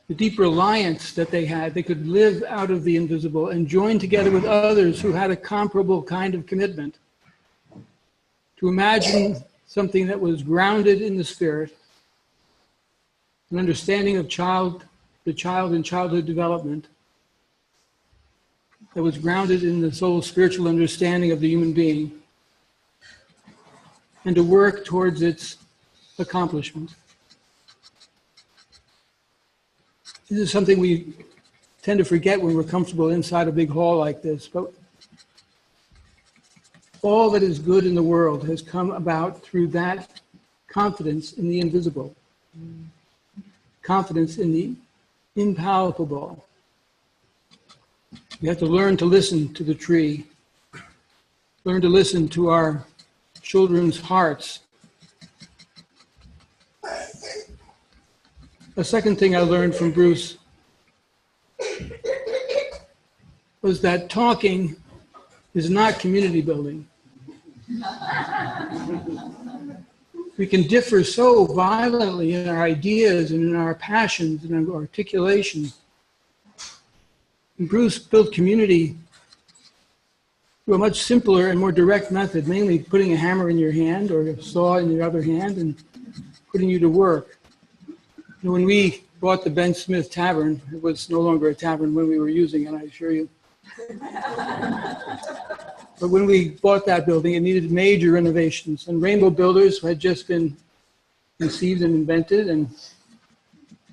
The deep reliance that they had. They could live out of the invisible and join together with others who had a comparable kind of commitment to imagine something that was grounded in the spirit, an understanding of the child and childhood development that was grounded in the soul's spiritual understanding of the human being, and to work towards its accomplishment. This is something we tend to forget when we're comfortable inside a big hall like this, but all that is good in the world has come about through that confidence in the invisible, confidence in the impalpable. We have to learn to listen to the tree, learn to listen to our children's hearts. A second thing I learned from Bruce was that talking is not community building. We can differ so violently in our ideas and in our passions and our articulation. And Bruce built community through a much simpler and more direct method, mainly putting a hammer in your hand or a saw in your other hand and putting you to work. And when we bought the Ben Smith Tavern, it was no longer a tavern when we were using it, I assure you. But when we bought that building, it needed major renovations. And Rainbow Builders had just been conceived and invented. And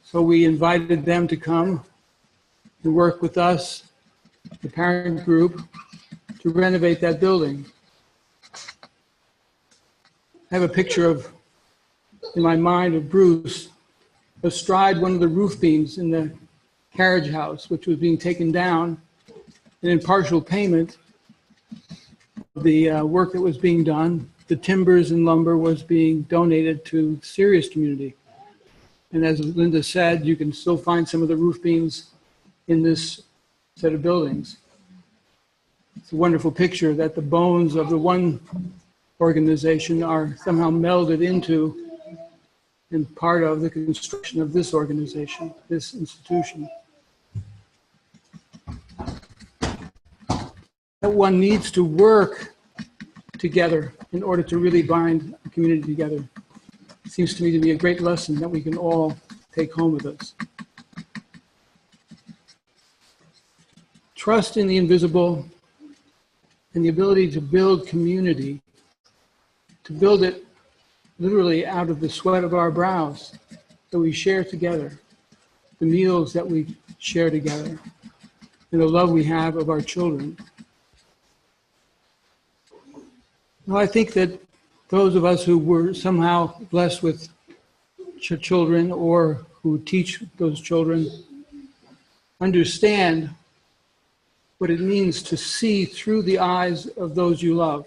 so we invited them to come and work with us, the parent group, to renovate that building. I have a picture in my mind of Bruce astride one of the roof beams in the carriage house, which was being taken down. And in partial payment, the work that was being done, the timbers and lumber was being donated to the Sirius community. And as Linda said, you can still find some of the roof beams in this set of buildings. It's a wonderful picture that the bones of the one organization are somehow melded into and part of the construction of this organization, this institution. That one needs to work together in order to really bind the community together. It seems to me to be a great lesson that we can all take home with us. Trust in the invisible and the ability to build community, to build it literally out of the sweat of our brows that we share together, the meals that we share together, and the love we have of our children. Well, I think that those of us who were somehow blessed with children or who teach those children understand what it means to see through the eyes of those you love.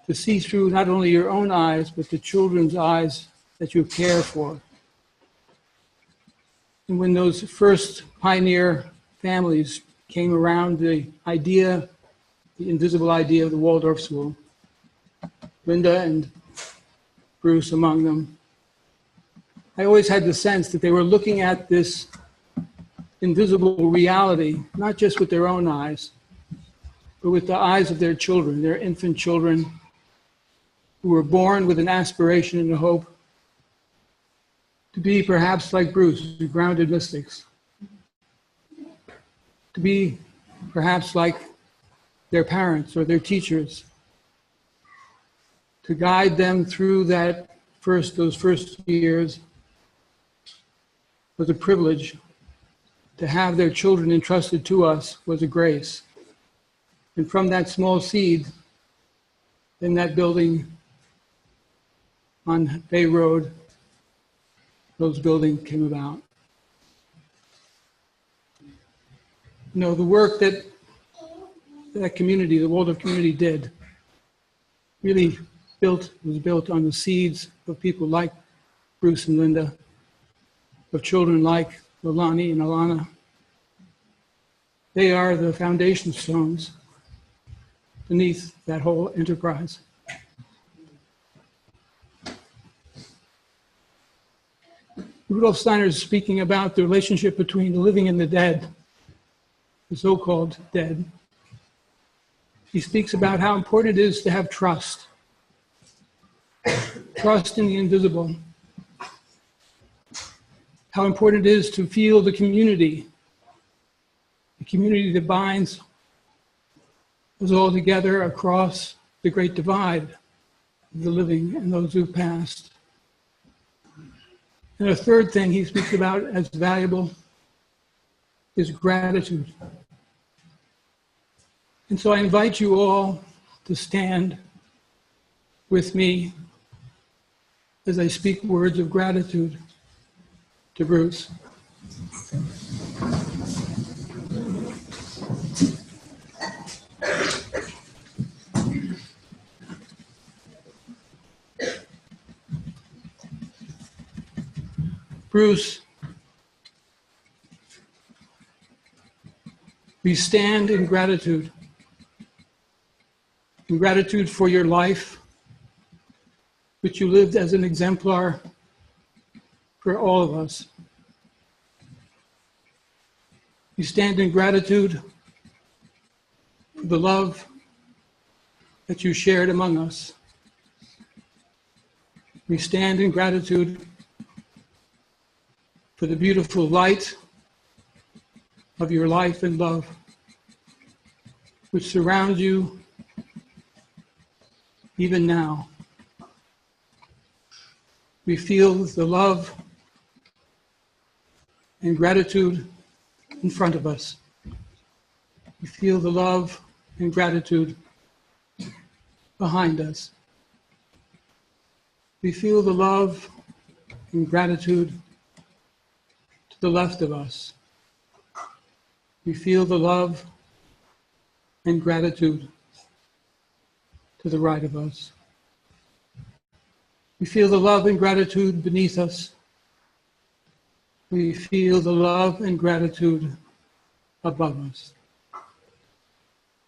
To see through not only your own eyes, but the children's eyes that you care for. And when those first pioneer families came around the idea, the invisible idea of the Waldorf School, Linda and Bruce among them, I always had the sense that they were looking at this invisible reality, not just with their own eyes, but with the eyes of their children, their infant children, who were born with an aspiration and a hope to be perhaps like Bruce, the grounded mystics, to be perhaps like their parents or their teachers, to guide them through those first years was a privilege. To have their children entrusted to us was a grace. And from that small seed, in that building on Bay Road, those buildings came about. You know, the work that community, the Waldorf community did, really was built on the seeds of people like Bruce and Linda, of children like Lilani and Alana. They are the foundation stones beneath that whole enterprise. Rudolf Steiner is speaking about the relationship between the living and the dead, the so-called dead. He speaks about how important it is to have trust. Trust in the invisible. How important it is to feel the community that binds us all together across the great divide of the living and those who've passed. And a third thing he speaks about as valuable is gratitude. And so I invite you all to stand with me as I speak words of gratitude to Bruce. Bruce, we stand in gratitude for your life, which you lived as an exemplar for all of us. We stand in gratitude for the love that you shared among us. We stand in gratitude for the beautiful light of your life and love, which surrounds you even now. We feel the love and gratitude in front of us. We feel the love and gratitude behind us. We feel the love and gratitude to the left of us. We feel the love and gratitude to the right of us. We feel the love and gratitude beneath us. We feel the love and gratitude above us.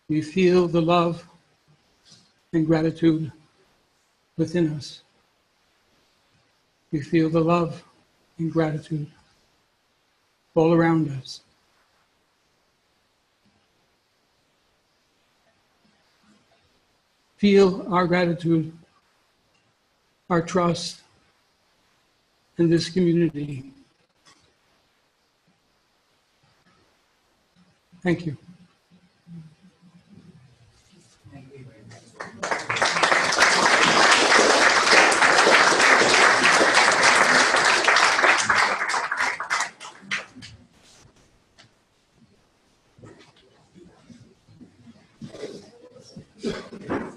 We feel the love and gratitude within us. We feel the love and gratitude all around us. Feel our gratitude, our trust in this community. Thank you.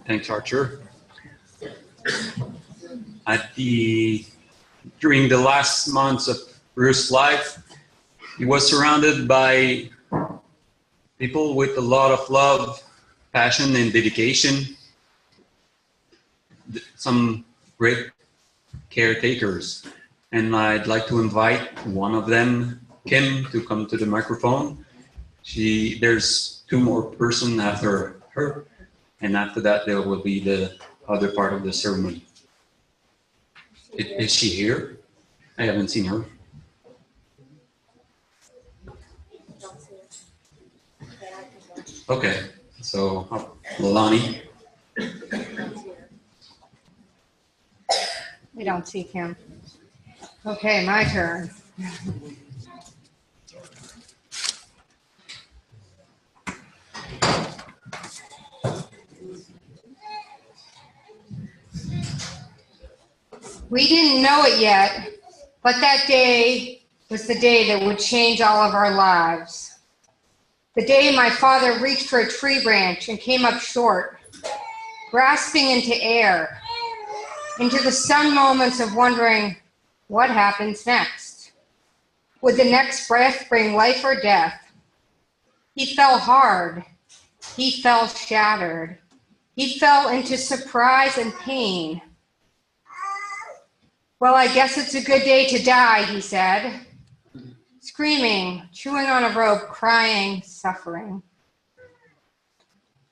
Thanks, Archer. During the last months of Bruce's life, he was surrounded by people with a lot of love, passion, and dedication. Some great caretakers. And I'd like to invite one of them, Kim, to come to the microphone. There's two more persons after her. And after that, there will be the other part of the ceremony. Is she here? I haven't seen her. Okay, so Lilani. We don't see Kim. Okay, my turn. We didn't know it yet, but that day was the day that would change all of our lives. The day my father reached for a tree branch and came up short, grasping into air, into the stunned moments of wondering, what happens next? Would the next breath bring life or death? He fell hard. He fell shattered. He fell into surprise and pain. Well, I guess it's a good day to die, he said. screaming, chewing on a rope, crying, suffering.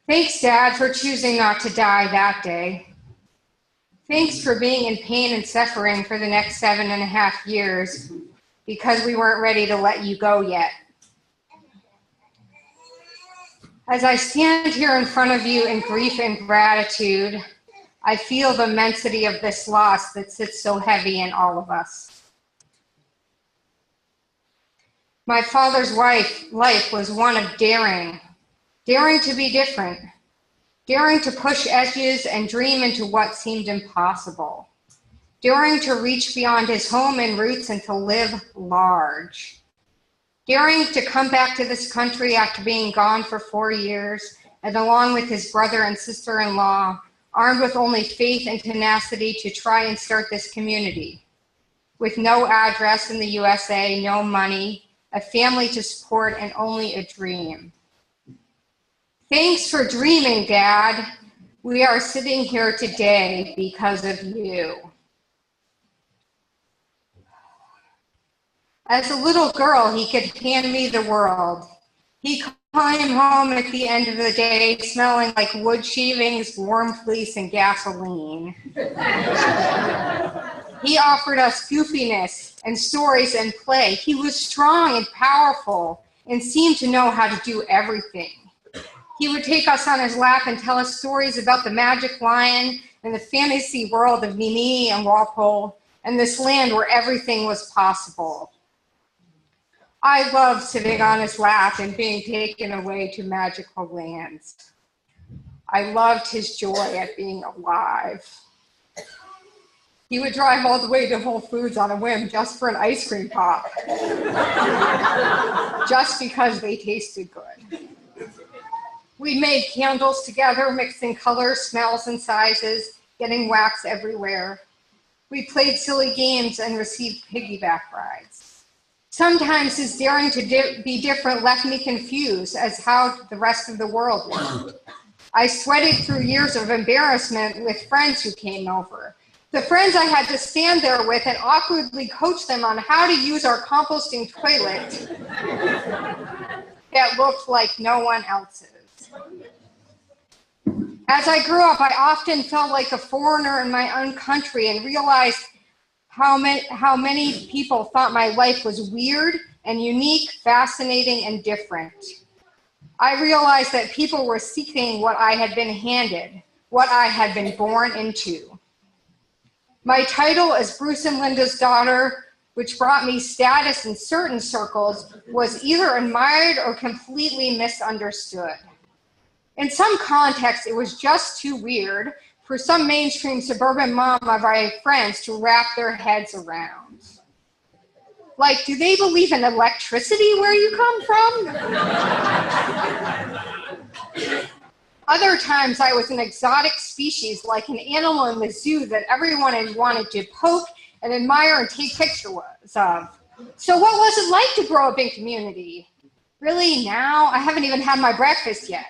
Thanks, Dad, for choosing not to die that day. Thanks for being in pain and suffering for the next 7.5 years because we weren't ready to let you go yet. As I stand here in front of you in grief and gratitude, I feel the immensity of this loss that sits so heavy in all of us. My father's life was one of daring to be different, daring to push edges and dream into what seemed impossible, daring to reach beyond his home and roots and to live large, daring to come back to this country after being gone for 4 years, and along with his brother and sister-in-law, armed with only faith and tenacity to try and start this community. With no address in the USA, no money, a family to support, and only a dream. Thanks for dreaming, Dad. We are sitting here today because of you. As a little girl, he could hand me the world. He came home at the end of the day smelling like wood shavings, warm fleece, and gasoline. He offered us goofiness and stories and play. He was strong and powerful and seemed to know how to do everything. He would take us on his lap and tell us stories about the magic lion and the fantasy world of Mimi and Walpole and this land where everything was possible. I loved sitting on his lap and being taken away to magical lands. I loved his joy at being alive. He would drive all the way to Whole Foods on a whim just for an ice cream pop. Just because they tasted good. We made candles together, mixing colors, smells, and sizes, getting wax everywhere. We played silly games and received piggyback rides. Sometimes his daring to be different left me confused as how the rest of the world was. I sweated through years of embarrassment with friends who came over. The friends I had to stand there with and awkwardly coach them on how to use our composting toilet that looked like no one else's. As I grew up, I often felt like a foreigner in my own country and realized how many people thought my life was weird and unique, fascinating, and different. I realized that people were seeking what I had been handed, what I had been born into. My title as Bruce and Linda's daughter, which brought me status in certain circles, was either admired or completely misunderstood. In some contexts, it was just too weird for some mainstream suburban mom of my friends to wrap their heads around. Like, do they believe in electricity where you come from? Other times I was an exotic species, like an animal in the zoo that everyone had wanted to poke and admire and take pictures of. So what was it like to grow up in community? Really, now? I haven't even had my breakfast yet.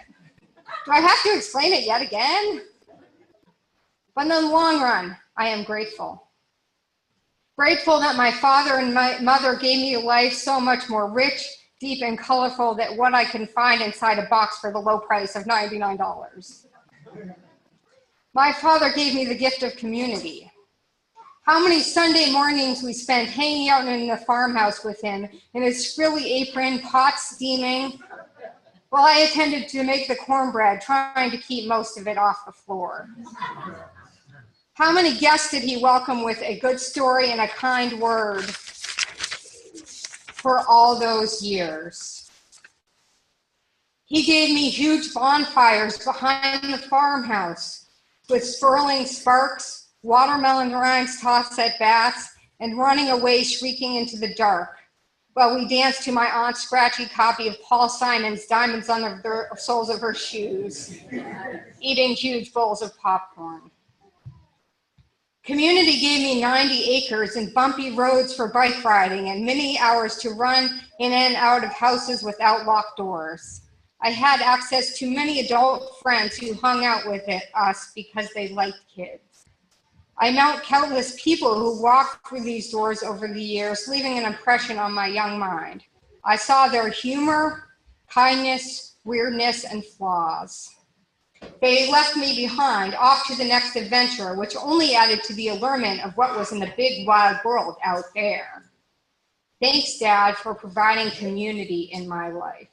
Do I have to explain it yet again? But in the long run, I am grateful. Grateful that my father and my mother gave me a life so much more rich, deep, and colorful than what I can find inside a box for the low price of $99. My father gave me the gift of community. How many Sunday mornings we spent hanging out in the farmhouse with him in his frilly apron, pot steaming, while I attended to make the cornbread, trying to keep most of it off the floor. How many guests did he welcome with a good story and a kind word for all those years? He gave me huge bonfires behind the farmhouse with swirling sparks, watermelon rinds tossed at bats, and running away shrieking into the dark, while we danced to my aunt's scratchy copy of Paul Simon's Diamonds on the Soles of Her Shoes, eating huge bowls of popcorn. Community gave me 90 acres and bumpy roads for bike riding and many hours to run in and out of houses without locked doors. I had access to many adult friends who hung out with us because they liked kids. I met countless people who walked through these doors over the years, leaving an impression on my young mind. I saw their humor, kindness, weirdness, and flaws. They left me behind, off to the next adventure, which only added to the allurement of what was in the big, wild world out there. Thanks, Dad, for providing community in my life.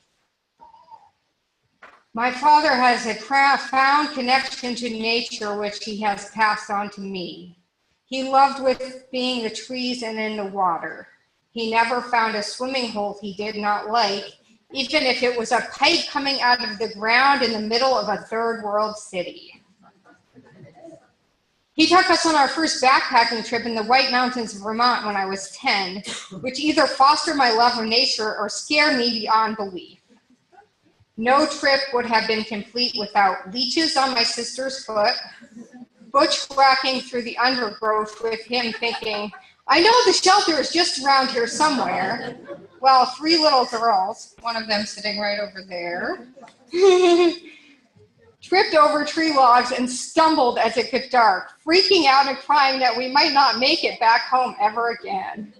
My father has a profound connection to nature, which he has passed on to me. He loved with being the trees and in the water. He never found a swimming hole he did not like, even if it was a pipe coming out of the ground in the middle of a third world city. He took us on our first backpacking trip in the White Mountains of Vermont when I was 10, which either fostered my love of nature or scared me beyond belief. No trip would have been complete without leeches on my sister's foot, bushwhacking through the undergrowth with him thinking, I know the shelter is just around here somewhere, while 3 little girls, one of them sitting right over there, tripped over tree logs and stumbled as it got dark, freaking out and crying that we might not make it back home ever again.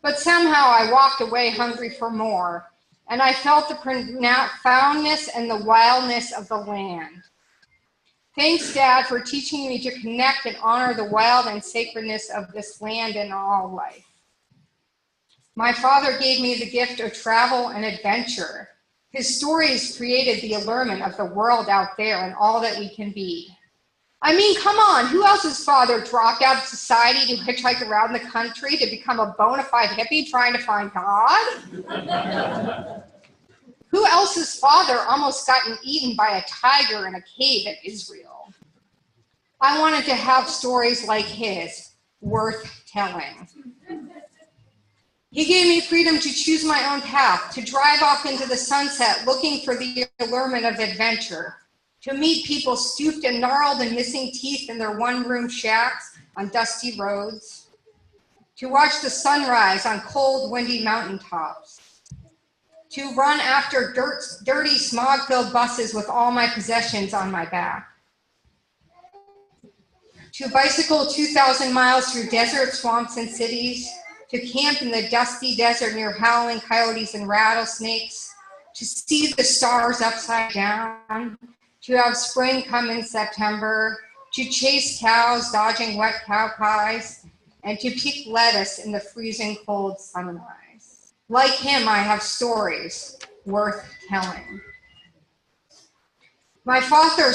But somehow I walked away hungry for more, and I felt the profoundness and the wildness of the land. Thanks, Dad, for teaching me to connect and honor the wild and sacredness of this land and all life. My father gave me the gift of travel and adventure. His stories created the allurement of the world out there and all that we can be. I mean, come on, who else's father dropped out of society to hitchhike around the country to become a bona fide hippie trying to find God? Who else's father almost gotten eaten by a tiger in a cave in Israel? I wanted to have stories like his, worth telling. He gave me freedom to choose my own path, to drive off into the sunset looking for the allurement of adventure, to meet people stooped and gnarled and missing teeth in their one-room shacks on dusty roads, to watch the sunrise on cold, windy mountaintops, to run after dirty, smog-filled buses with all my possessions on my back, to bicycle 2,000 miles through desert, swamps, and cities, to camp in the dusty desert near howling coyotes and rattlesnakes, to see the stars upside down, to have spring come in September, to chase cows dodging wet cow pies, and to pick lettuce in the freezing cold sunrise. Like him, I have stories worth telling. My father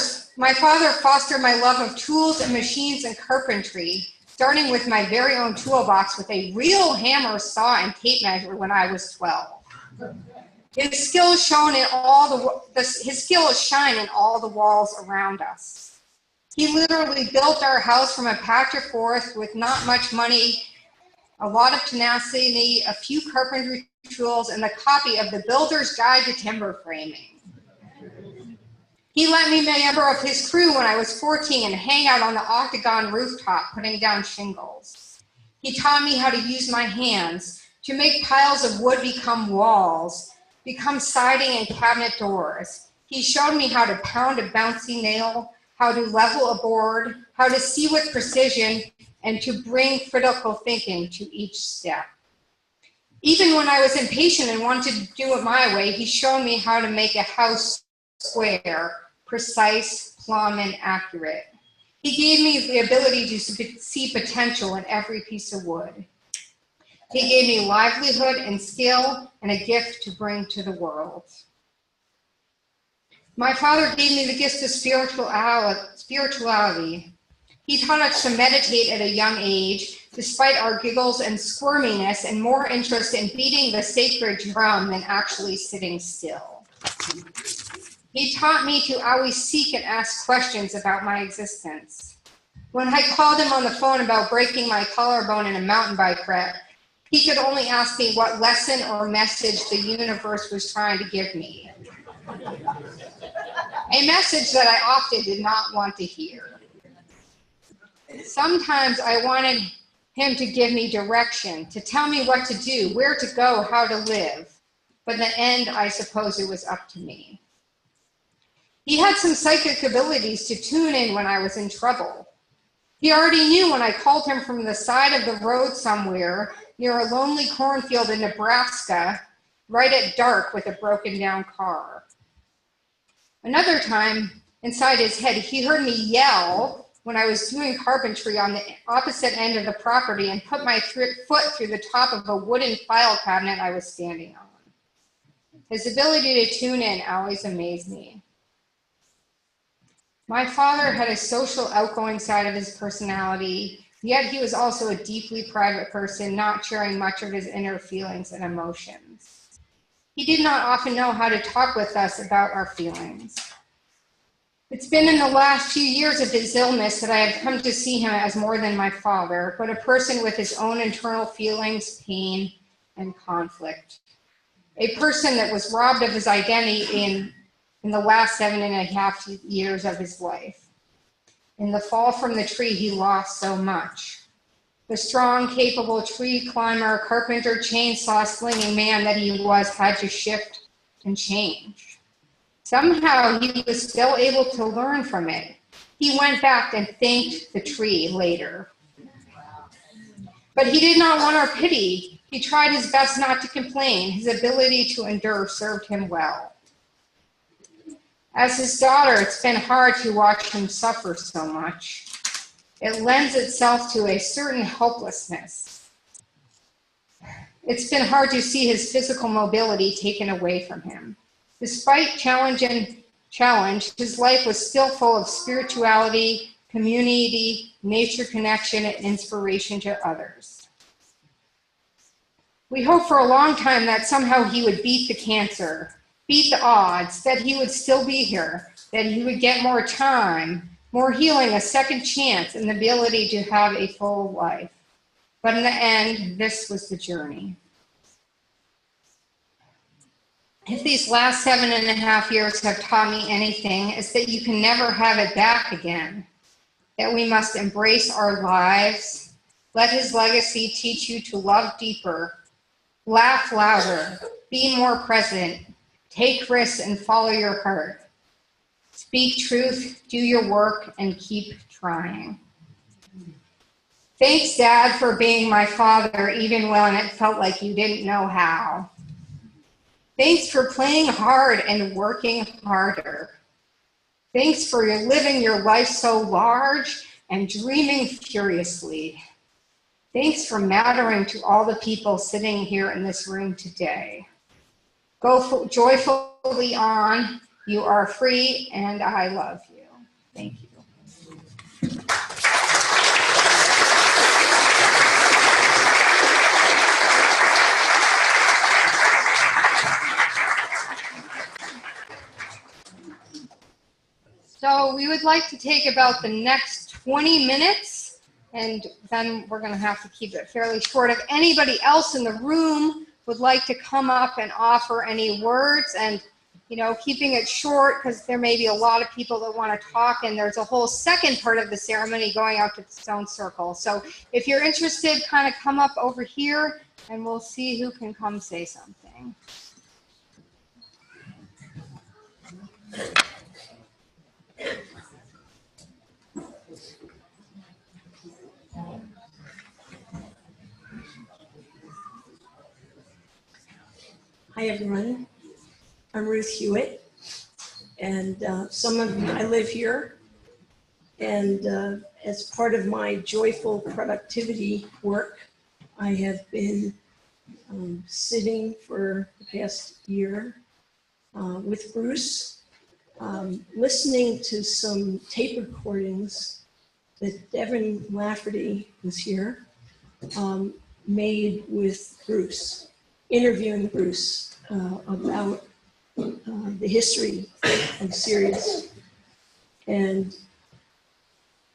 fostered my love of tools and machines and carpentry, starting with my very own toolbox with a real hammer, saw, and tape measure when I was 12. His skills shine in all the walls around us. He literally built our house from a patch of forest with not much money, a lot of tenacity, a few carpentry tools, and the copy of the Builder's Guide to Timber Framing. He let me be a member of his crew when I was 14 and hang out on the octagon rooftop putting down shingles. He taught me how to use my hands to make piles of wood become walls, become siding and cabinet doors. He showed me how to pound a bouncy nail, how to level a board, how to see with precision, and to bring critical thinking to each step. Even when I was impatient and wanted to do it my way, he showed me how to make a house square, precise, plumb, and accurate. He gave me the ability to see potential in every piece of wood. He gave me livelihood and skill and a gift to bring to the world. My father gave me the gift of spirituality. He taught us to meditate at a young age, despite our giggles and squirminess, and more interest in beating the sacred drum than actually sitting still. He taught me to always seek and ask questions about my existence. When I called him on the phone about breaking my collarbone in a mountain bike wreck, he could only ask me what lesson or message the universe was trying to give me. A message that I often did not want to hear. Sometimes I wanted him to give me direction, to tell me what to do, where to go, how to live. But in the end, I suppose it was up to me. He had some psychic abilities to tune in when I was in trouble. He already knew when I called him from the side of the road somewhere near a lonely cornfield in Nebraska, right at dark with a broken down car. Another time, inside his head, he heard me yell when I was doing carpentry on the opposite end of the property and put my foot through the top of a wooden file cabinet I was standing on. His ability to tune in always amazed me. My father had a social, outgoing side of his personality, yet he was also a deeply private person, not sharing much of his inner feelings and emotions. He did not often know how to talk with us about our feelings. It's been in the last few years of his illness that I have come to see him as more than my father, but a person with his own internal feelings, pain, and conflict. A person that was robbed of his identity in the last 7.5 years of his life. In the fall from the tree, he lost so much. The strong, capable tree climber, carpenter, chainsaw slinging man that he was had to shift and change. Somehow he was still able to learn from it. He went back and thanked the tree later. But he did not want our pity. He tried his best not to complain. His ability to endure served him well. As his daughter, it's been hard to watch him suffer so much. It lends itself to a certain helplessness. It's been hard to see his physical mobility taken away from him. Despite challenge, his life was still full of spirituality, community, nature connection, and inspiration to others. We hoped for a long time that somehow he would beat the cancer, beat the odds, that he would still be here, that he would get more time, more healing, a second chance, and the ability to have a full life. But in the end, this was the journey. If these last 7.5 years have taught me anything, it's that you can never have it back again, that we must embrace our lives, let his legacy teach you to love deeper, laugh louder, be more present, take risks and follow your heart. Speak truth, do your work, and keep trying. Thanks, Dad, for being my father, even when it felt like you didn't know how. Thanks for playing hard and working harder. Thanks for living your life so large and dreaming furiously. Thanks for mattering to all the people sitting here in this room today. Go joyfully on. You are free, and I love you. Thank you. So we would like to take about the next 20 minutes, and then we're going to have to keep it fairly short. If anybody else in the room would like to come up and offer any words, and keeping it short because there may be a lot of people that want to talk, and there's a whole second part of the ceremony going out to the stone circle. So if you're interested, kind of come up over here and we'll see who can come say something. Hi, everyone. I'm Ruth Hewitt, and I live here, and as part of my joyful productivity work, I have been sitting for the past year with Bruce, listening to some tape recordings that Devin Lafferty was here, made with Bruce, interviewing Bruce about the history of Sirius. And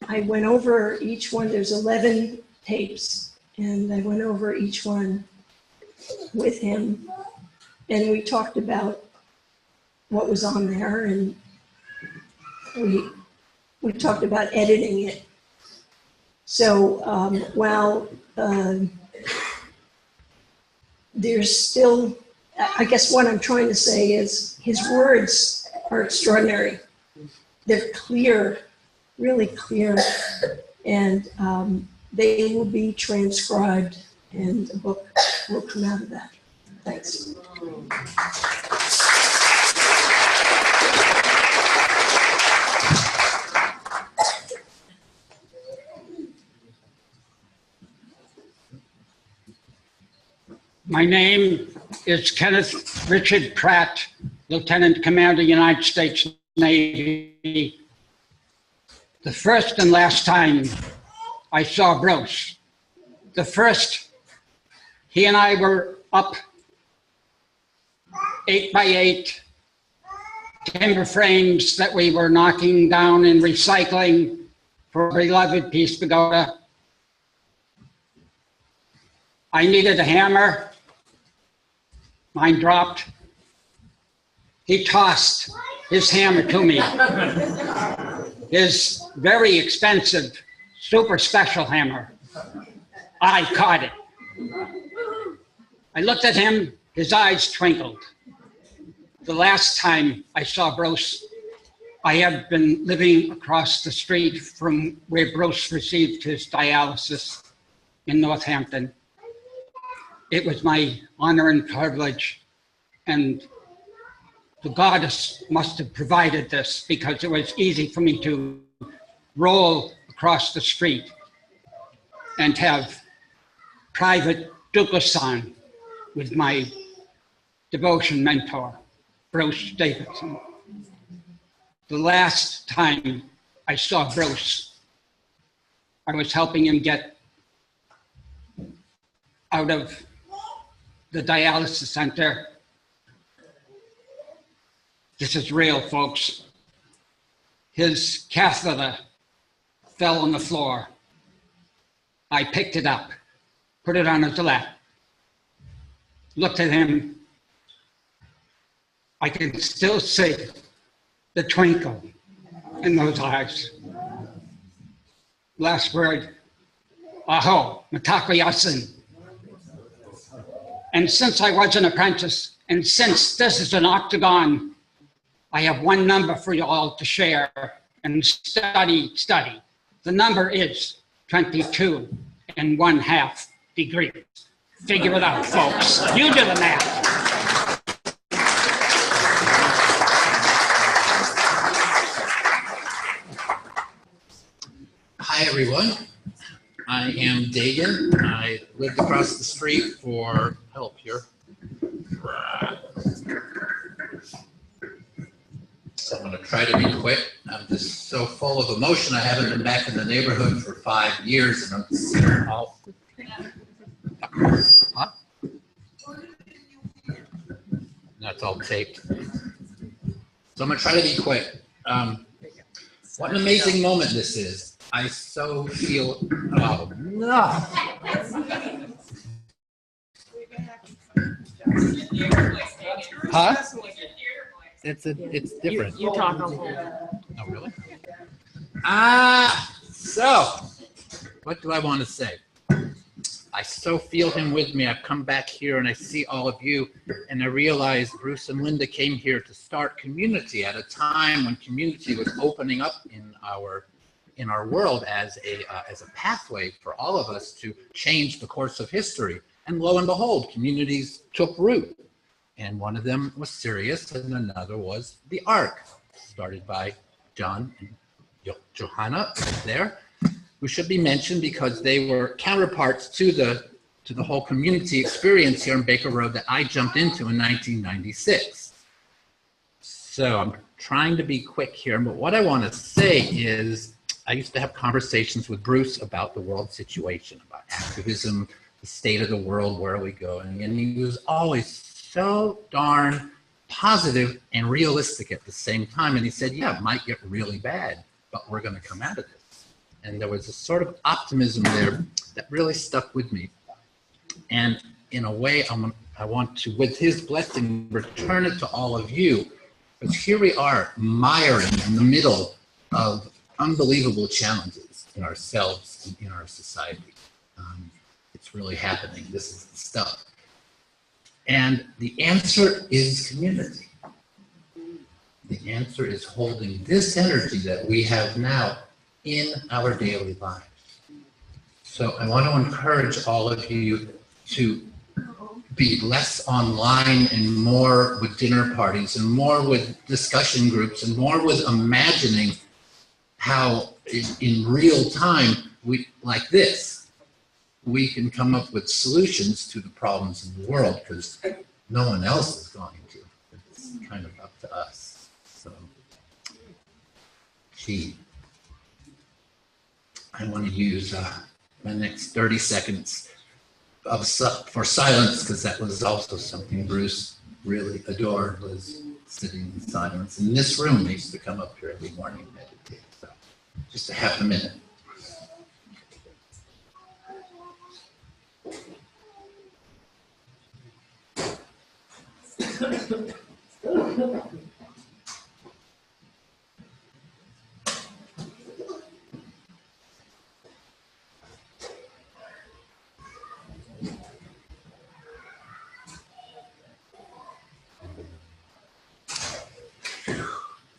I went over each one. There's 11 tapes, and I went over each one with him, and we talked about what was on there, and we talked about editing it. So while there's still, I guess what I'm trying to say is his words are extraordinary. They're clear, really clear, And they will be transcribed and a book will come out of that. Thanks. My name is Kenneth Richard Pratt, Lieutenant Commander, United States Navy. The first and last time I saw Bruce, the first, he and I were up 8x8 timber frames that we were knocking down and recycling for a beloved Peace Pagoda. I needed a hammer. Mine dropped. He tossed his hammer to me. His very expensive, super special hammer. I caught it. I looked at him, his eyes twinkled. The last time I saw Bruce, I have been living across the street from where Bruce received his dialysis in Northampton. It was my honor and privilege, and the goddess must have provided this because it was easy for me to roll across the street and have private dukkha with my devotion mentor, Bruce Davidson. The last time I saw Bruce, I was helping him get out of the dialysis center. This is real, folks. His catheter fell on the floor. I picked it up, put it on his lap, looked at him. I can still see the twinkle in those eyes. Last word, aho, matakoyasin. And since I was an apprentice, and since this is an octagon, I have one number for you all to share and study. The number is 22½ degrees. Figure it out, folks. You do the math. Hi, everyone. I am Dagan. I lived across the street for help here. So I'm going to try to be quick. I'm just so full of emotion. I haven't been back in the neighborhood for 5 years, and I'm just all. Huh? That's all taped. So I'm going to try to be quick. What an amazing moment this is. I so feel, oh no. Huh? It's different. You talk on hold. Oh, really? So, what do I want to say? I so feel him with me. I've come back here and I see all of you, and I realize Bruce and Linda came here to start community at a time when community was opening up in our world as a pathway for all of us to change the course of history. And lo and behold, communities took root. And one of them was Sirius, and another was the Ark, started by John and Johanna there, who should be mentioned because they were counterparts to the whole community experience here on Baker Road that I jumped into in 1996. So I'm trying to be quick here, but what I want to say is I used to have conversations with Bruce about the world situation, about activism, the state of the world, where are we going, and he was always so darn positive and realistic at the same time. And he said, yeah, it might get really bad, but we're going to come out of this. And there was a sort of optimism there that really stuck with me. And in a way, I want to, with his blessing, return it to all of you. Because here we are, miring in the middle of unbelievable challenges in ourselves and in our society. It's really happening. This is the stuff. And the answer is community. The answer is holding this energy that we have now in our daily lives. So I want to encourage all of you to be less online and more with dinner parties and more with discussion groups and more with imagining how in real time, like this, we can come up with solutions to the problems in the world, because no one else is going to. It's kind of up to us. So, I want to use my next 30 seconds for silence, because that was also something Bruce really adored, was sitting in silence. In this room, he used to come up here every morning and meditate. So just a half a minute.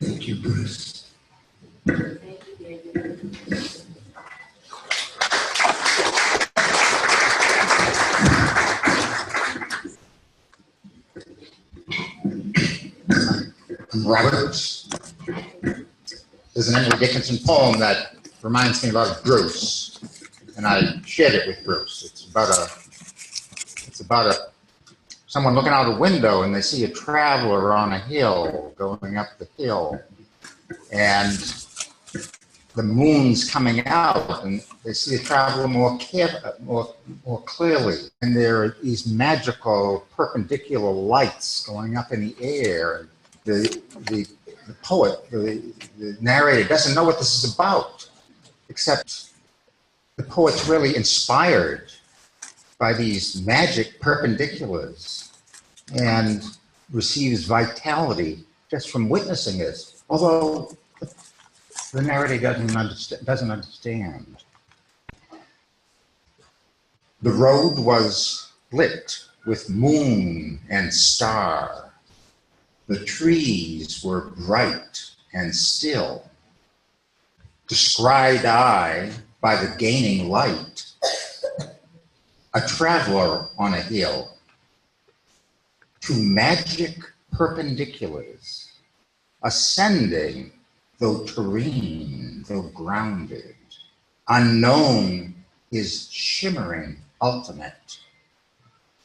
Thank you, Bruce. Roberts. There's an Emily Dickinson poem that reminds me a lot of Bruce, and I shared it with Bruce. It's about someone looking out a window and they see a traveler on a hill going up the hill, and the moon's coming out, and they see the traveler more clearly, and there are these magical perpendicular lights going up in the air. The poet, the narrator, doesn't know what this is about, except the poet's really inspired by these magic perpendiculars and receives vitality just from witnessing this, although the narrator doesn't understand. The road was lit with moon and star. The trees were bright and still. Descried I by the gaining light, a traveler on a hill, to magic perpendiculars, ascending, though terrene, though grounded, unknown his shimmering ultimate,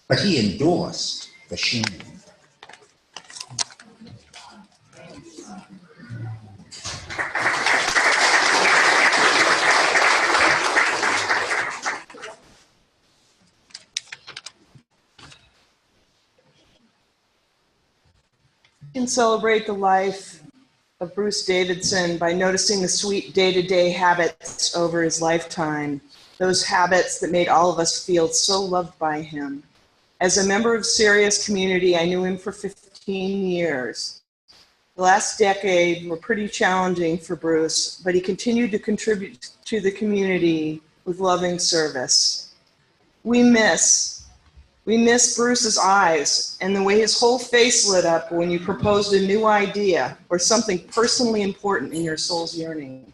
but he endorsed the sheen. We can celebrate the life of Bruce Davidson by noticing the sweet day-to-day habits over his lifetime, those habits that made all of us feel so loved by him. As a member of Sirius community, I knew him for 15 years. The last decade were pretty challenging for Bruce, but he continued to contribute to the community with loving service. We miss Bruce's eyes and the way his whole face lit up when you proposed a new idea or something personally important in your soul's yearning.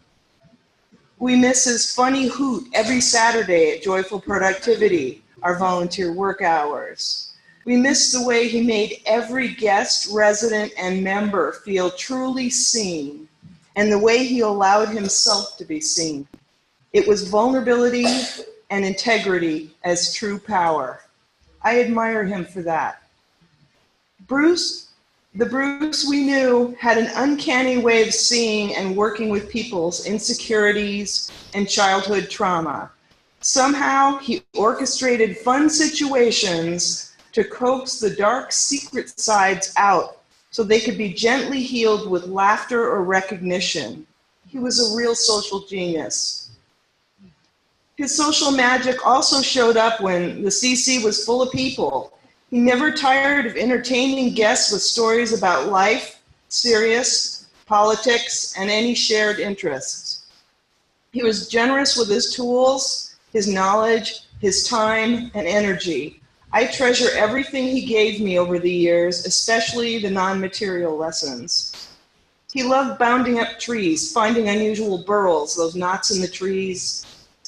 We miss his funny hoot every Saturday at Joyful Productivity, our volunteer work hours. We miss the way he made every guest, resident, and member feel truly seen, and the way he allowed himself to be seen. It was vulnerability and integrity as true power. I admire him for that. The Bruce we knew had an uncanny way of seeing and working with people's insecurities and childhood trauma. Somehow he orchestrated fun situations to coax the dark secret sides out so they could be gently healed with laughter or recognition. He was a real social genius. His social magic also showed up when the CC was full of people. He never tired of entertaining guests with stories about life, Sirius, politics, and any shared interests. He was generous with his tools, his knowledge, his time, and energy. I treasure everything he gave me over the years, especially the non-material lessons. He loved bounding up trees, finding unusual burls, those knots in the trees,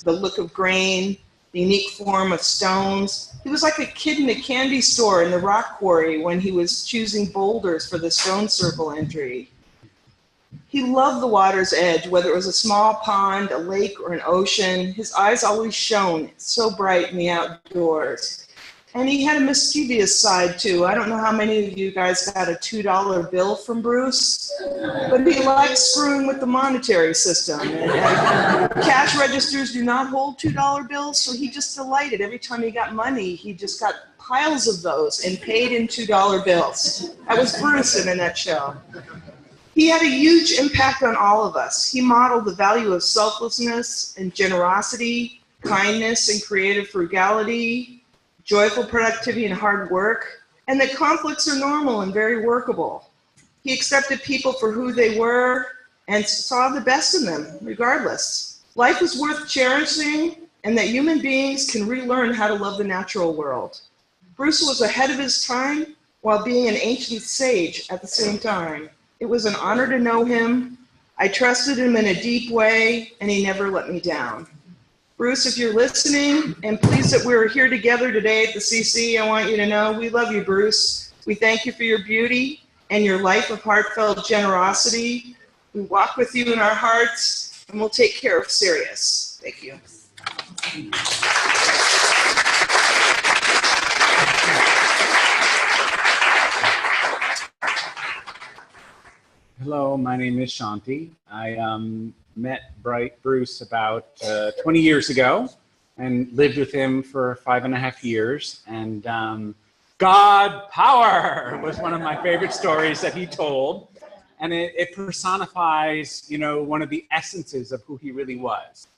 the look of grain, the unique form of stones. He was like a kid in a candy store in the rock quarry when he was choosing boulders for the stone circle entry. He loved the water's edge, whether it was a small pond, a lake, or an ocean. His eyes always shone so bright in the outdoors. And he had a mischievous side too. I don't know how many of you guys got a $2 bill from Bruce, but he liked screwing with the monetary system. And cash registers do not hold $2 bills, so he just delighted. Every time he got money, he just got piles of those and paid in $2 bills. That was Bruce in a nutshell. He had a huge impact on all of us. He modeled the value of selflessness and generosity, kindness and creative frugality, joyful productivity and hard work, and that conflicts are normal and very workable. He accepted people for who they were and saw the best in them, regardless. Life is worth cherishing, and that human beings can relearn how to love the natural world. Bruce was ahead of his time while being an ancient sage at the same time. It was an honor to know him. I trusted him in a deep way, and he never let me down. Bruce, if you're listening and pleased that we're here together today at the CC, I want you to know we love you, Bruce. We thank you for your beauty and your life of heartfelt generosity. We walk with you in our hearts, and we'll take care of Sirius. Thank you. Hello, my name is Shanti. I met Bruce about 20 years ago and lived with him for 5.5 years. And God power was one of my favorite stories that he told. And it personifies, you know, one of the essences of who he really was.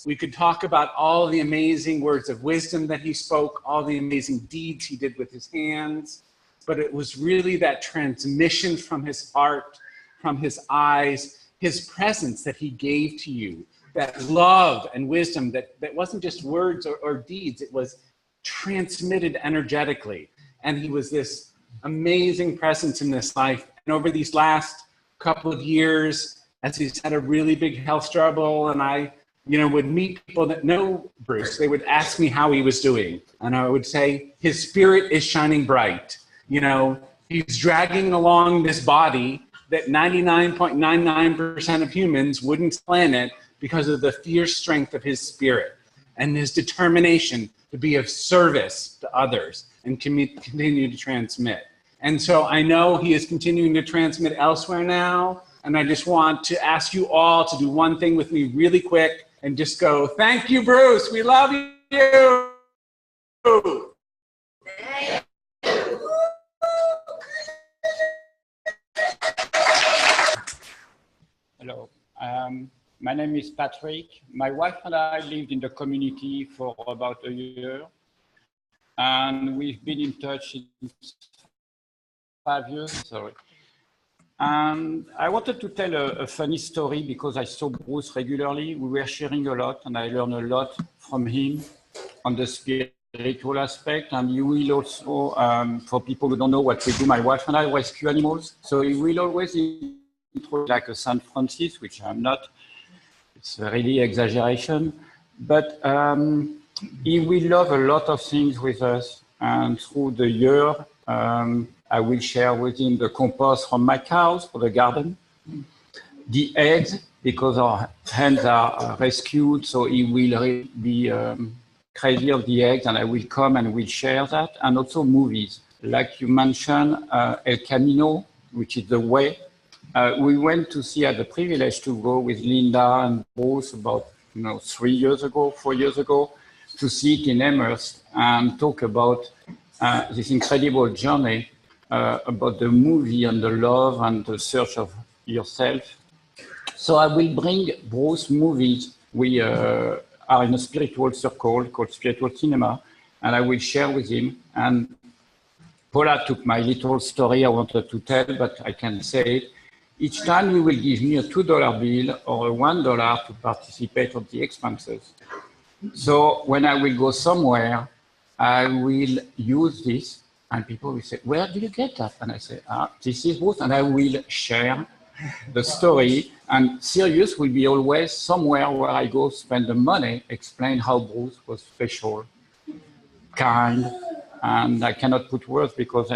We could talk about all the amazing words of wisdom that he spoke, all the amazing deeds he did with his hands, but it was really that transmission from his heart, from his eyes, his presence that he gave to you, that love and wisdom that wasn't just words or deeds, it was transmitted energetically. And he was this amazing presence in this life. And over these last couple of years, as he's had a really big health struggle, and I, you know, would meet people that know Bruce, they would ask me how he was doing. And I would say, his spirit is shining bright. You know, he's dragging along this body that 99.99% of humans wouldn't planet because of the fierce strength of his spirit and his determination to be of service to others and continue to transmit. And so I know he is continuing to transmit elsewhere now, and I just want to ask you all to do one thing with me really quick and just go, thank you, Bruce, we love you. Hello, my name is Patrick. My wife and I lived in the community for about a year, and we've been in touch since 5 years, sorry. And I wanted to tell a funny story because I saw Bruce regularly. We were sharing a lot, and I learned a lot from him on the spiritual aspect. And he will also, for people who don't know what we do, my wife and I rescue animals. So he will always like a San Francis, which I'm not, it's really exaggeration, but he will love a lot of things with us, and through the year, I will share with him the compost from my cows for the garden, the eggs, because our hens are rescued, so he will be crazy of the eggs, and I will come and we'll share that, and also movies. Like you mentioned, El Camino, which is The Way. We went to see, had the privilege to go with Linda and Bruce about 4 years ago, to see it in Amherst and talk about this incredible journey about the movie and the love and the search of yourself. So I will bring Bruce movies. We are in a spiritual circle called Spiritual Cinema, and I will share with him. And Paula took my little story I wanted to tell, but I can say it. Each time he will give me a $2 bill or a $1 to participate on the expenses. So when I will go somewhere, I will use this, and people will say, where do you get that? And I say, this is Bruce, and I will share the story. And Sirius will be always somewhere where I go spend the money, explain how Bruce was special, kind, and I cannot put words because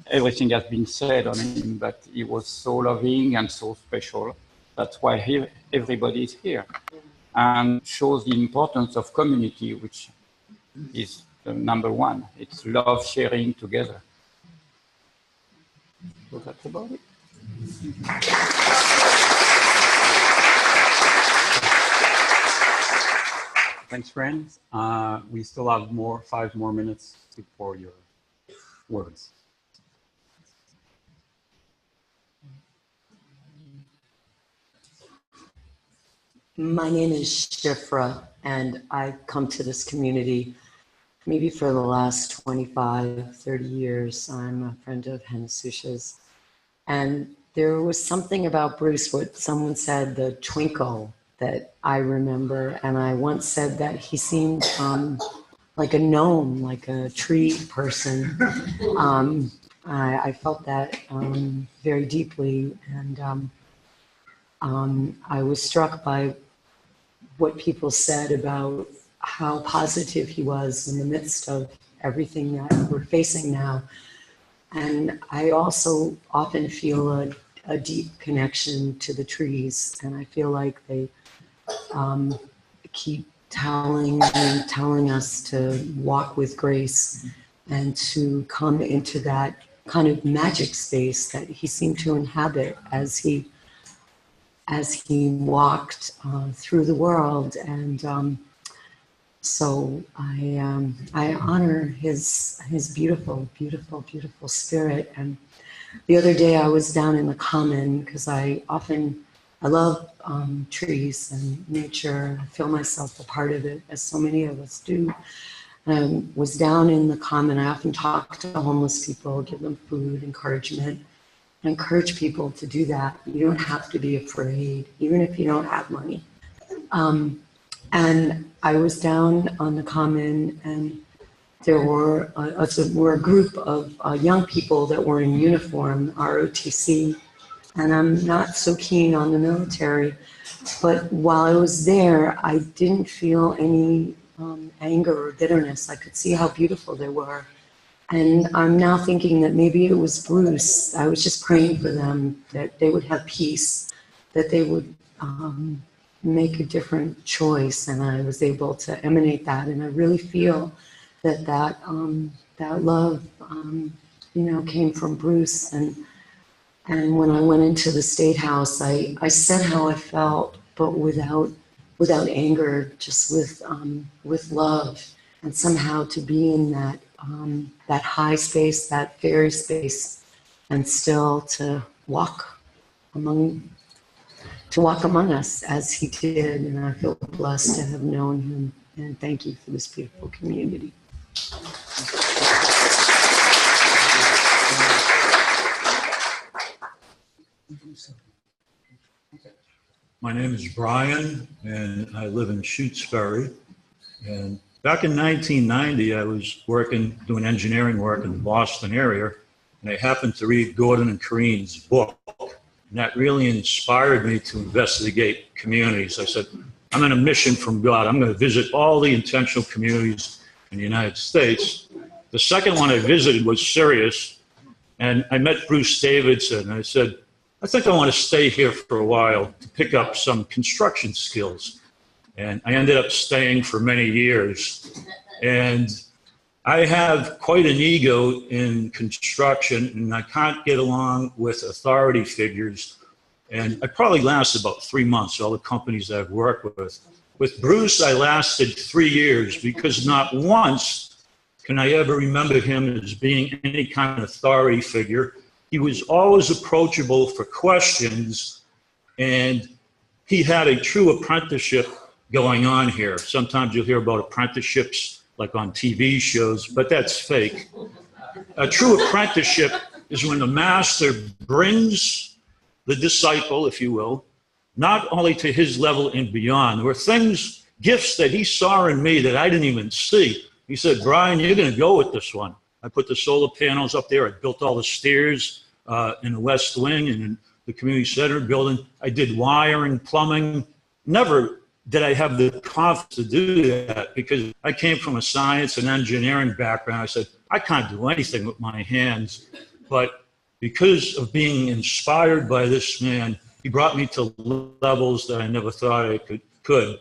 everything has been said on him, but he was so loving and so special. That's why everybody is here, and shows the importance of community, which is the number one. It's love sharing together. So that's about it. Thanks, friends. We still have 5 more minutes before your words. My name is Shifra, and I've come to this community maybe for the last 25, 30 years. I'm a friend of Hensusha's. And there was something about Bruce, what someone said, the twinkle, that I remember. And I once said that he seemed like a gnome, like a tree person. I felt that very deeply. And I was struck by what people said about how positive he was in the midst of everything that we're facing now. And I also often feel a deep connection to the trees, and I feel like they keep telling us to walk with grace and to come into that kind of magic space that he seemed to inhabit as he walked through the world. And so I honor his beautiful, beautiful, beautiful spirit. And the other day I was down in the common because I love trees and nature. I feel myself a part of it, as so many of us do. Was down in the common. I often talk to homeless people, give them food, encouragement. I encourage people to do that. You don't have to be afraid, even if you don't have money. And I was down on the common, and there were a group of young people that were in uniform, ROTC, and I'm not so keen on the military. But while I was there, I didn't feel any anger or bitterness. I could see how beautiful they were. And I'm now thinking that maybe it was Bruce. I was just praying for them, that they would have peace, that they would make a different choice. And I was able to emanate that. And I really feel that love, came from Bruce. And when I went into the State House, I said how I felt, but without anger, just with love, and somehow to be in that high space, that fairy space, and still to walk among us as he did. And I feel blessed to have known him. And thank you for this beautiful community. My name is Brian, and I live in Shutesbury. And back in 1990, I was doing engineering work in the Boston area, and I happened to read Gordon and Kareen's book. And that really inspired me to investigate communities. I said, I'm on a mission from God. I'm going to visit all the intentional communities in the United States. The second one I visited was Sirius, and I met Bruce Davidson. And I said, I think I want to stay here for a while to pick up some construction skills. And I ended up staying for many years. And I have quite an ego in construction, and I can't get along with authority figures. And I probably lasted about 3 months, all the companies I've worked with. With Bruce, I lasted 3 years because not once can I ever remember him as being any kind of authority figure. He was always approachable for questions, and he had a true apprenticeship going on here. Sometimes you'll hear about apprenticeships like on TV shows, but that's fake. A true apprenticeship is when the master brings the disciple, if you will, not only to his level and beyond. There were things, gifts that he saw in me that I didn't even see. He said, Brian, you're going to go with this one. I put the solar panels up there. I built all the stairs in the West Wing, and the community center building. I did wiring, plumbing. Never did I have the confidence to do that because I came from a science and engineering background. I said, I can't do anything with my hands. But because of being inspired by this man, he brought me to levels that I never thought I could.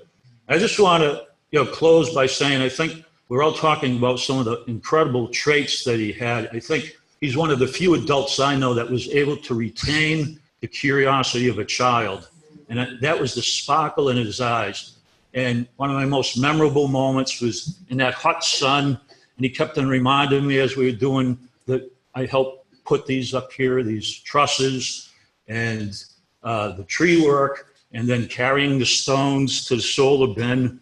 I just want to close by saying I think we're all talking about some of the incredible traits that he had. I think he's one of the few adults I know that was able to retain the curiosity of a child. And that was the sparkle in his eyes. And one of my most memorable moments was in that hot sun. And he kept on reminding me as we were doing that I helped put these up here, these trusses and the tree work, and then carrying the stones to the solar bin.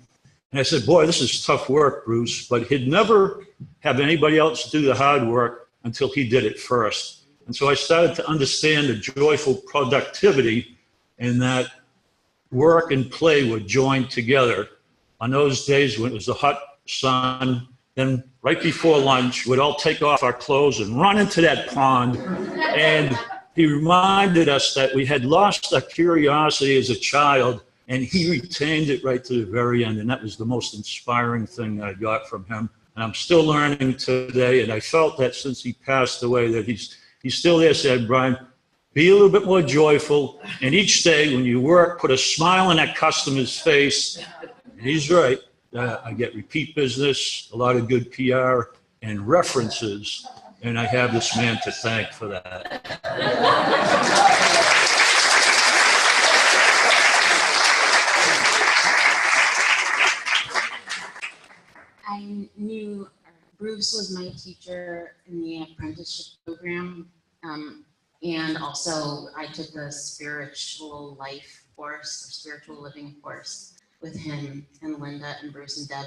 And I said, boy, this is tough work, Bruce, but he'd never have anybody else do the hard work until he did it first. And so I started to understand the joyful productivity and that work and play were joined together. On those days when it was the hot sun, then right before lunch, we'd all take off our clothes and run into that pond. And he reminded us that we had lost our curiosity as a child, and he retained it right to the very end. And that was the most inspiring thing I got from him. And I'm still learning today. And I felt that since he passed away, that he's still there. Said, Brian, be a little bit more joyful. And each day when you work, put a smile on that customer's face. And he's right. I get repeat business, a lot of good PR and references. And I have this man to thank for that. I knew Bruce was my teacher in the apprenticeship program. And also I took a spiritual life course, or spiritual living course with him and Linda and Bruce and Deb.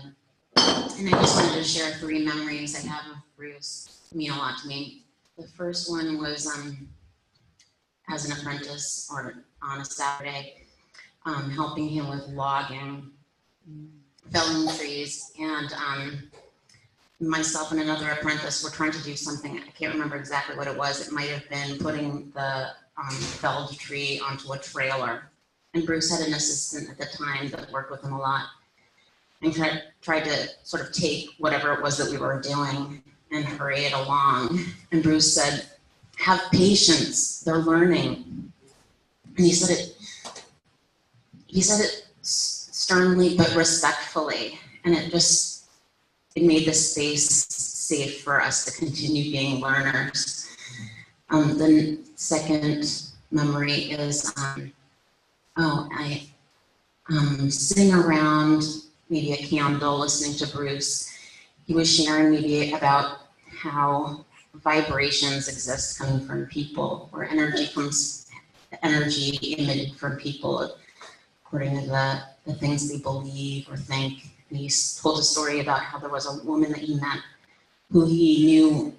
And I just wanted to share 3 memories I have of Bruce. They mean a lot to me. The first one was as an apprentice or on a Saturday, helping him with logging, felling trees, and myself and another apprentice were trying to do something. I can't remember exactly what it was. It might have been putting the felled tree onto a trailer. And Bruce had an assistant at the time that worked with him a lot and tried to sort of take whatever it was that we were doing and hurry it along. And Bruce said, have patience, they're learning. And he said it sternly but respectfully. And it made the space safe for us to continue being learners. The second memory is, sitting around maybe a candle listening to Bruce. He was sharing maybe about how vibrations exist coming from people, or energy emitted from people according to the things they believe or think. And he told a story about how there was a woman that he met who he knew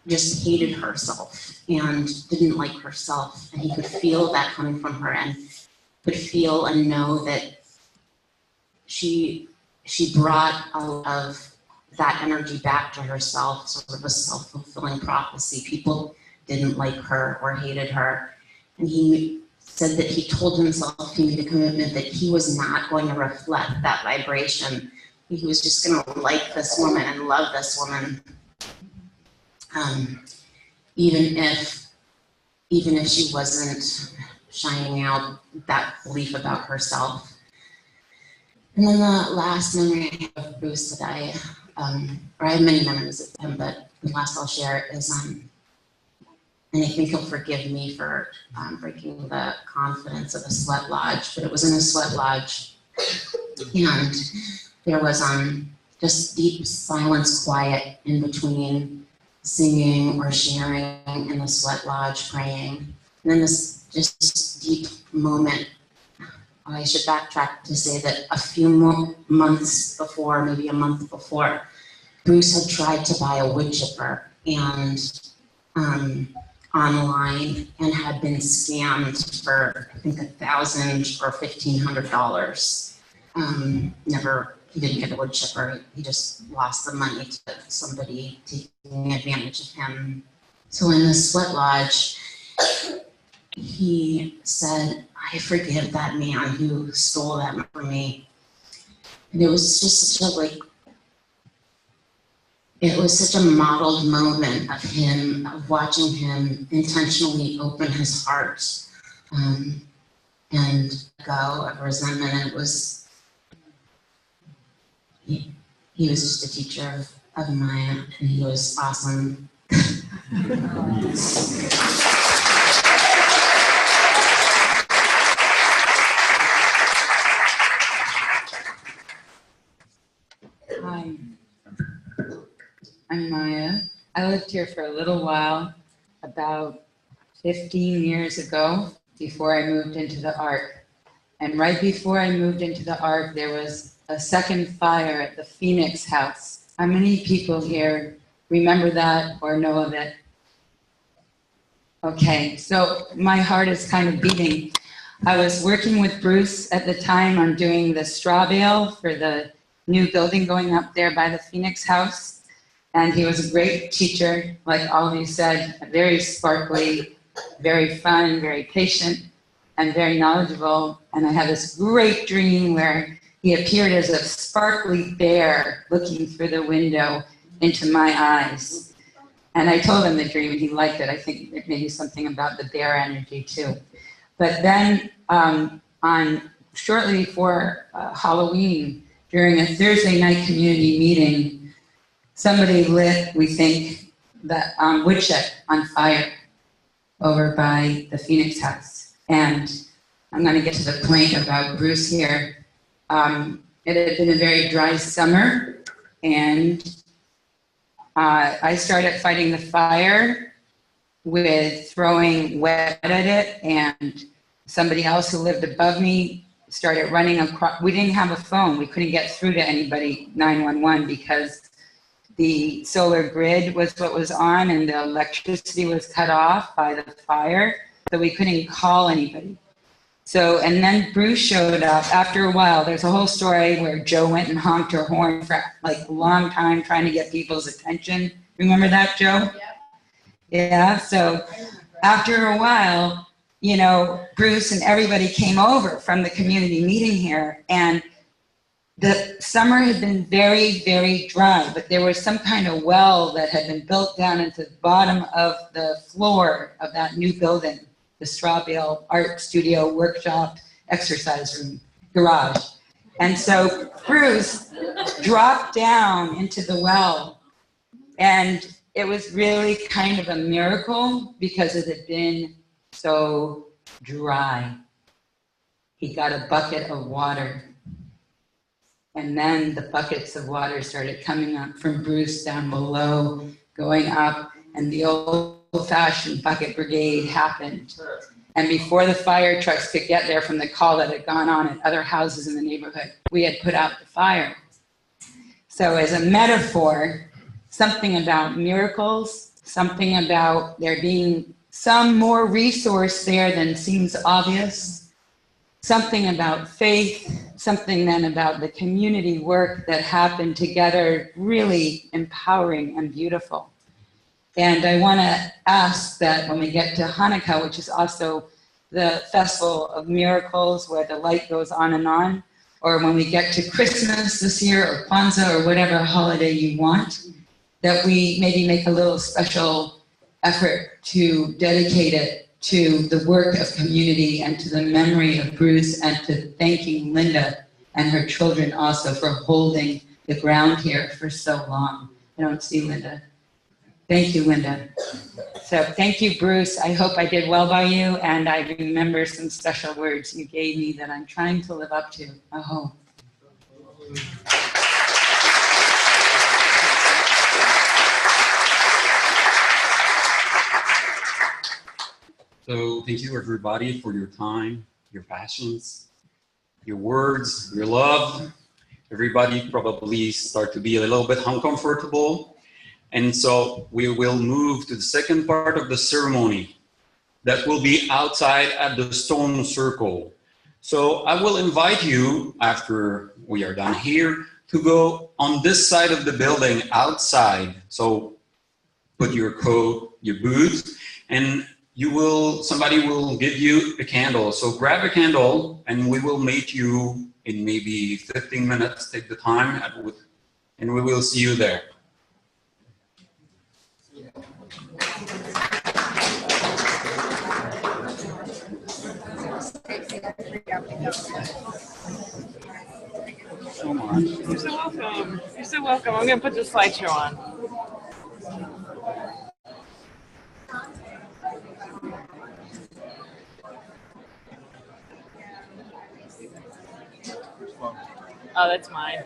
just hated herself and didn't like herself. And he could feel that coming from her and could feel and know that she brought all of that energy back to herself, sort of a self-fulfilling prophecy. People didn't like her or hated her. And he said that he told himself, he made a commitment that he was not going to reflect that vibration. He was just going to like this woman and love this woman, even if she wasn't shining out that belief about herself. And then the last memory I have of Bruce that I have many memories of him, but the last I'll share is, and I think he'll forgive me for breaking the confidence of a sweat lodge, but it was in a sweat lodge, and there was just deep silence, quiet in between singing or sharing in the sweat lodge, praying. And then this just deep moment. I should backtrack to say that a few months before, maybe a month before, Bruce had tried to buy a wood chipper and online, and had been scammed for I think $1,000 or $1,500. He didn't get a wood chipper. He just lost the money to somebody taking advantage of him. So in the sweat lodge, he said, I forgive that man who stole that from me. And it was just such a, like, it was such a modeled moment of him, of watching him intentionally open his heart and go of resentment. It was, he was just a teacher of mine, and he was awesome. Hi, I'm Maya. I lived here for a little while, about 15 years ago, before I moved into the Ark. And right before I moved into the Ark, there was a second fire at the Phoenix house. How many people here remember that or know of it? Okay, so my heart is kind of beating. I was working with Bruce at the time on doing the straw bale for the new building going up there by the Phoenix house. And he was a great teacher, like all of you said, very sparkly, very fun, very patient, and very knowledgeable. And I had this great dream where he appeared as a sparkly bear looking through the window into my eyes. And I told him the dream and he liked it. I think it may be something about the bear energy too. But then shortly before Halloween, during a Thursday night community meeting, somebody lit, we think, the woodshed on fire over by the Phoenix house. And I'm going to get to the point about Bruce here. It had been a very dry summer, and I started fighting the fire with throwing wet at it, and somebody else who lived above me started running across. We didn't have a phone. We couldn't get through to anybody, 911, because the solar grid was what was on and the electricity was cut off by the fire, so we couldn't call anybody. So, and then Bruce showed up after a while. There's a whole story where Joe went and honked her horn for like a long time trying to get people's attention. Remember that, Joe? Yeah, so after a while, you know, Bruce and everybody came over from the community meeting here, and the summer had been very, very dry, but there was some kind of well that had been built down into the bottom of the floor of that new building, the straw bale art studio, workshop, exercise room, garage. And so Bruce dropped down into the well, and it was really kind of a miracle because it had been so dry. He got a bucket of water, and then the buckets of water started coming up from Bruce down below, going up, and the old-fashioned bucket brigade happened. And before the fire trucks could get there from the call that had gone on at other houses in the neighborhood, we had put out the fire. So as a metaphor, something about miracles, something about there being some more resource there than seems obvious, something about faith, something then about the community work that happened together, really empowering and beautiful. And I want to ask that when we get to Hanukkah, which is also the festival of miracles where the light goes on and on, or when we get to Christmas this year, or Kwanzaa, or whatever holiday you want, that we maybe make a little special effort to dedicate it to the work of community and to the memory of Bruce, and to thanking Linda and her children also for holding the ground here for so long. I don't see Linda. Thank you, Linda. So thank you, Bruce. I hope I did well by you, and I remember some special words you gave me that I'm trying to live up to. I hope. So thank you, everybody, for your time, your passions, your words, your love. Everybody probably start to be a little bit uncomfortable. And so we will move to the second part of the ceremony that will be outside at the stone circle. So I will invite you, after we are done here, to go on this side of the building outside. So put your coat, your boots, and somebody will give you a candle. So grab a candle and we will meet you in maybe 15 minutes. Take the time and we will see you there. So much. You're so welcome. You're so welcome. I'm going to put the slideshow on. Oh, that's mine.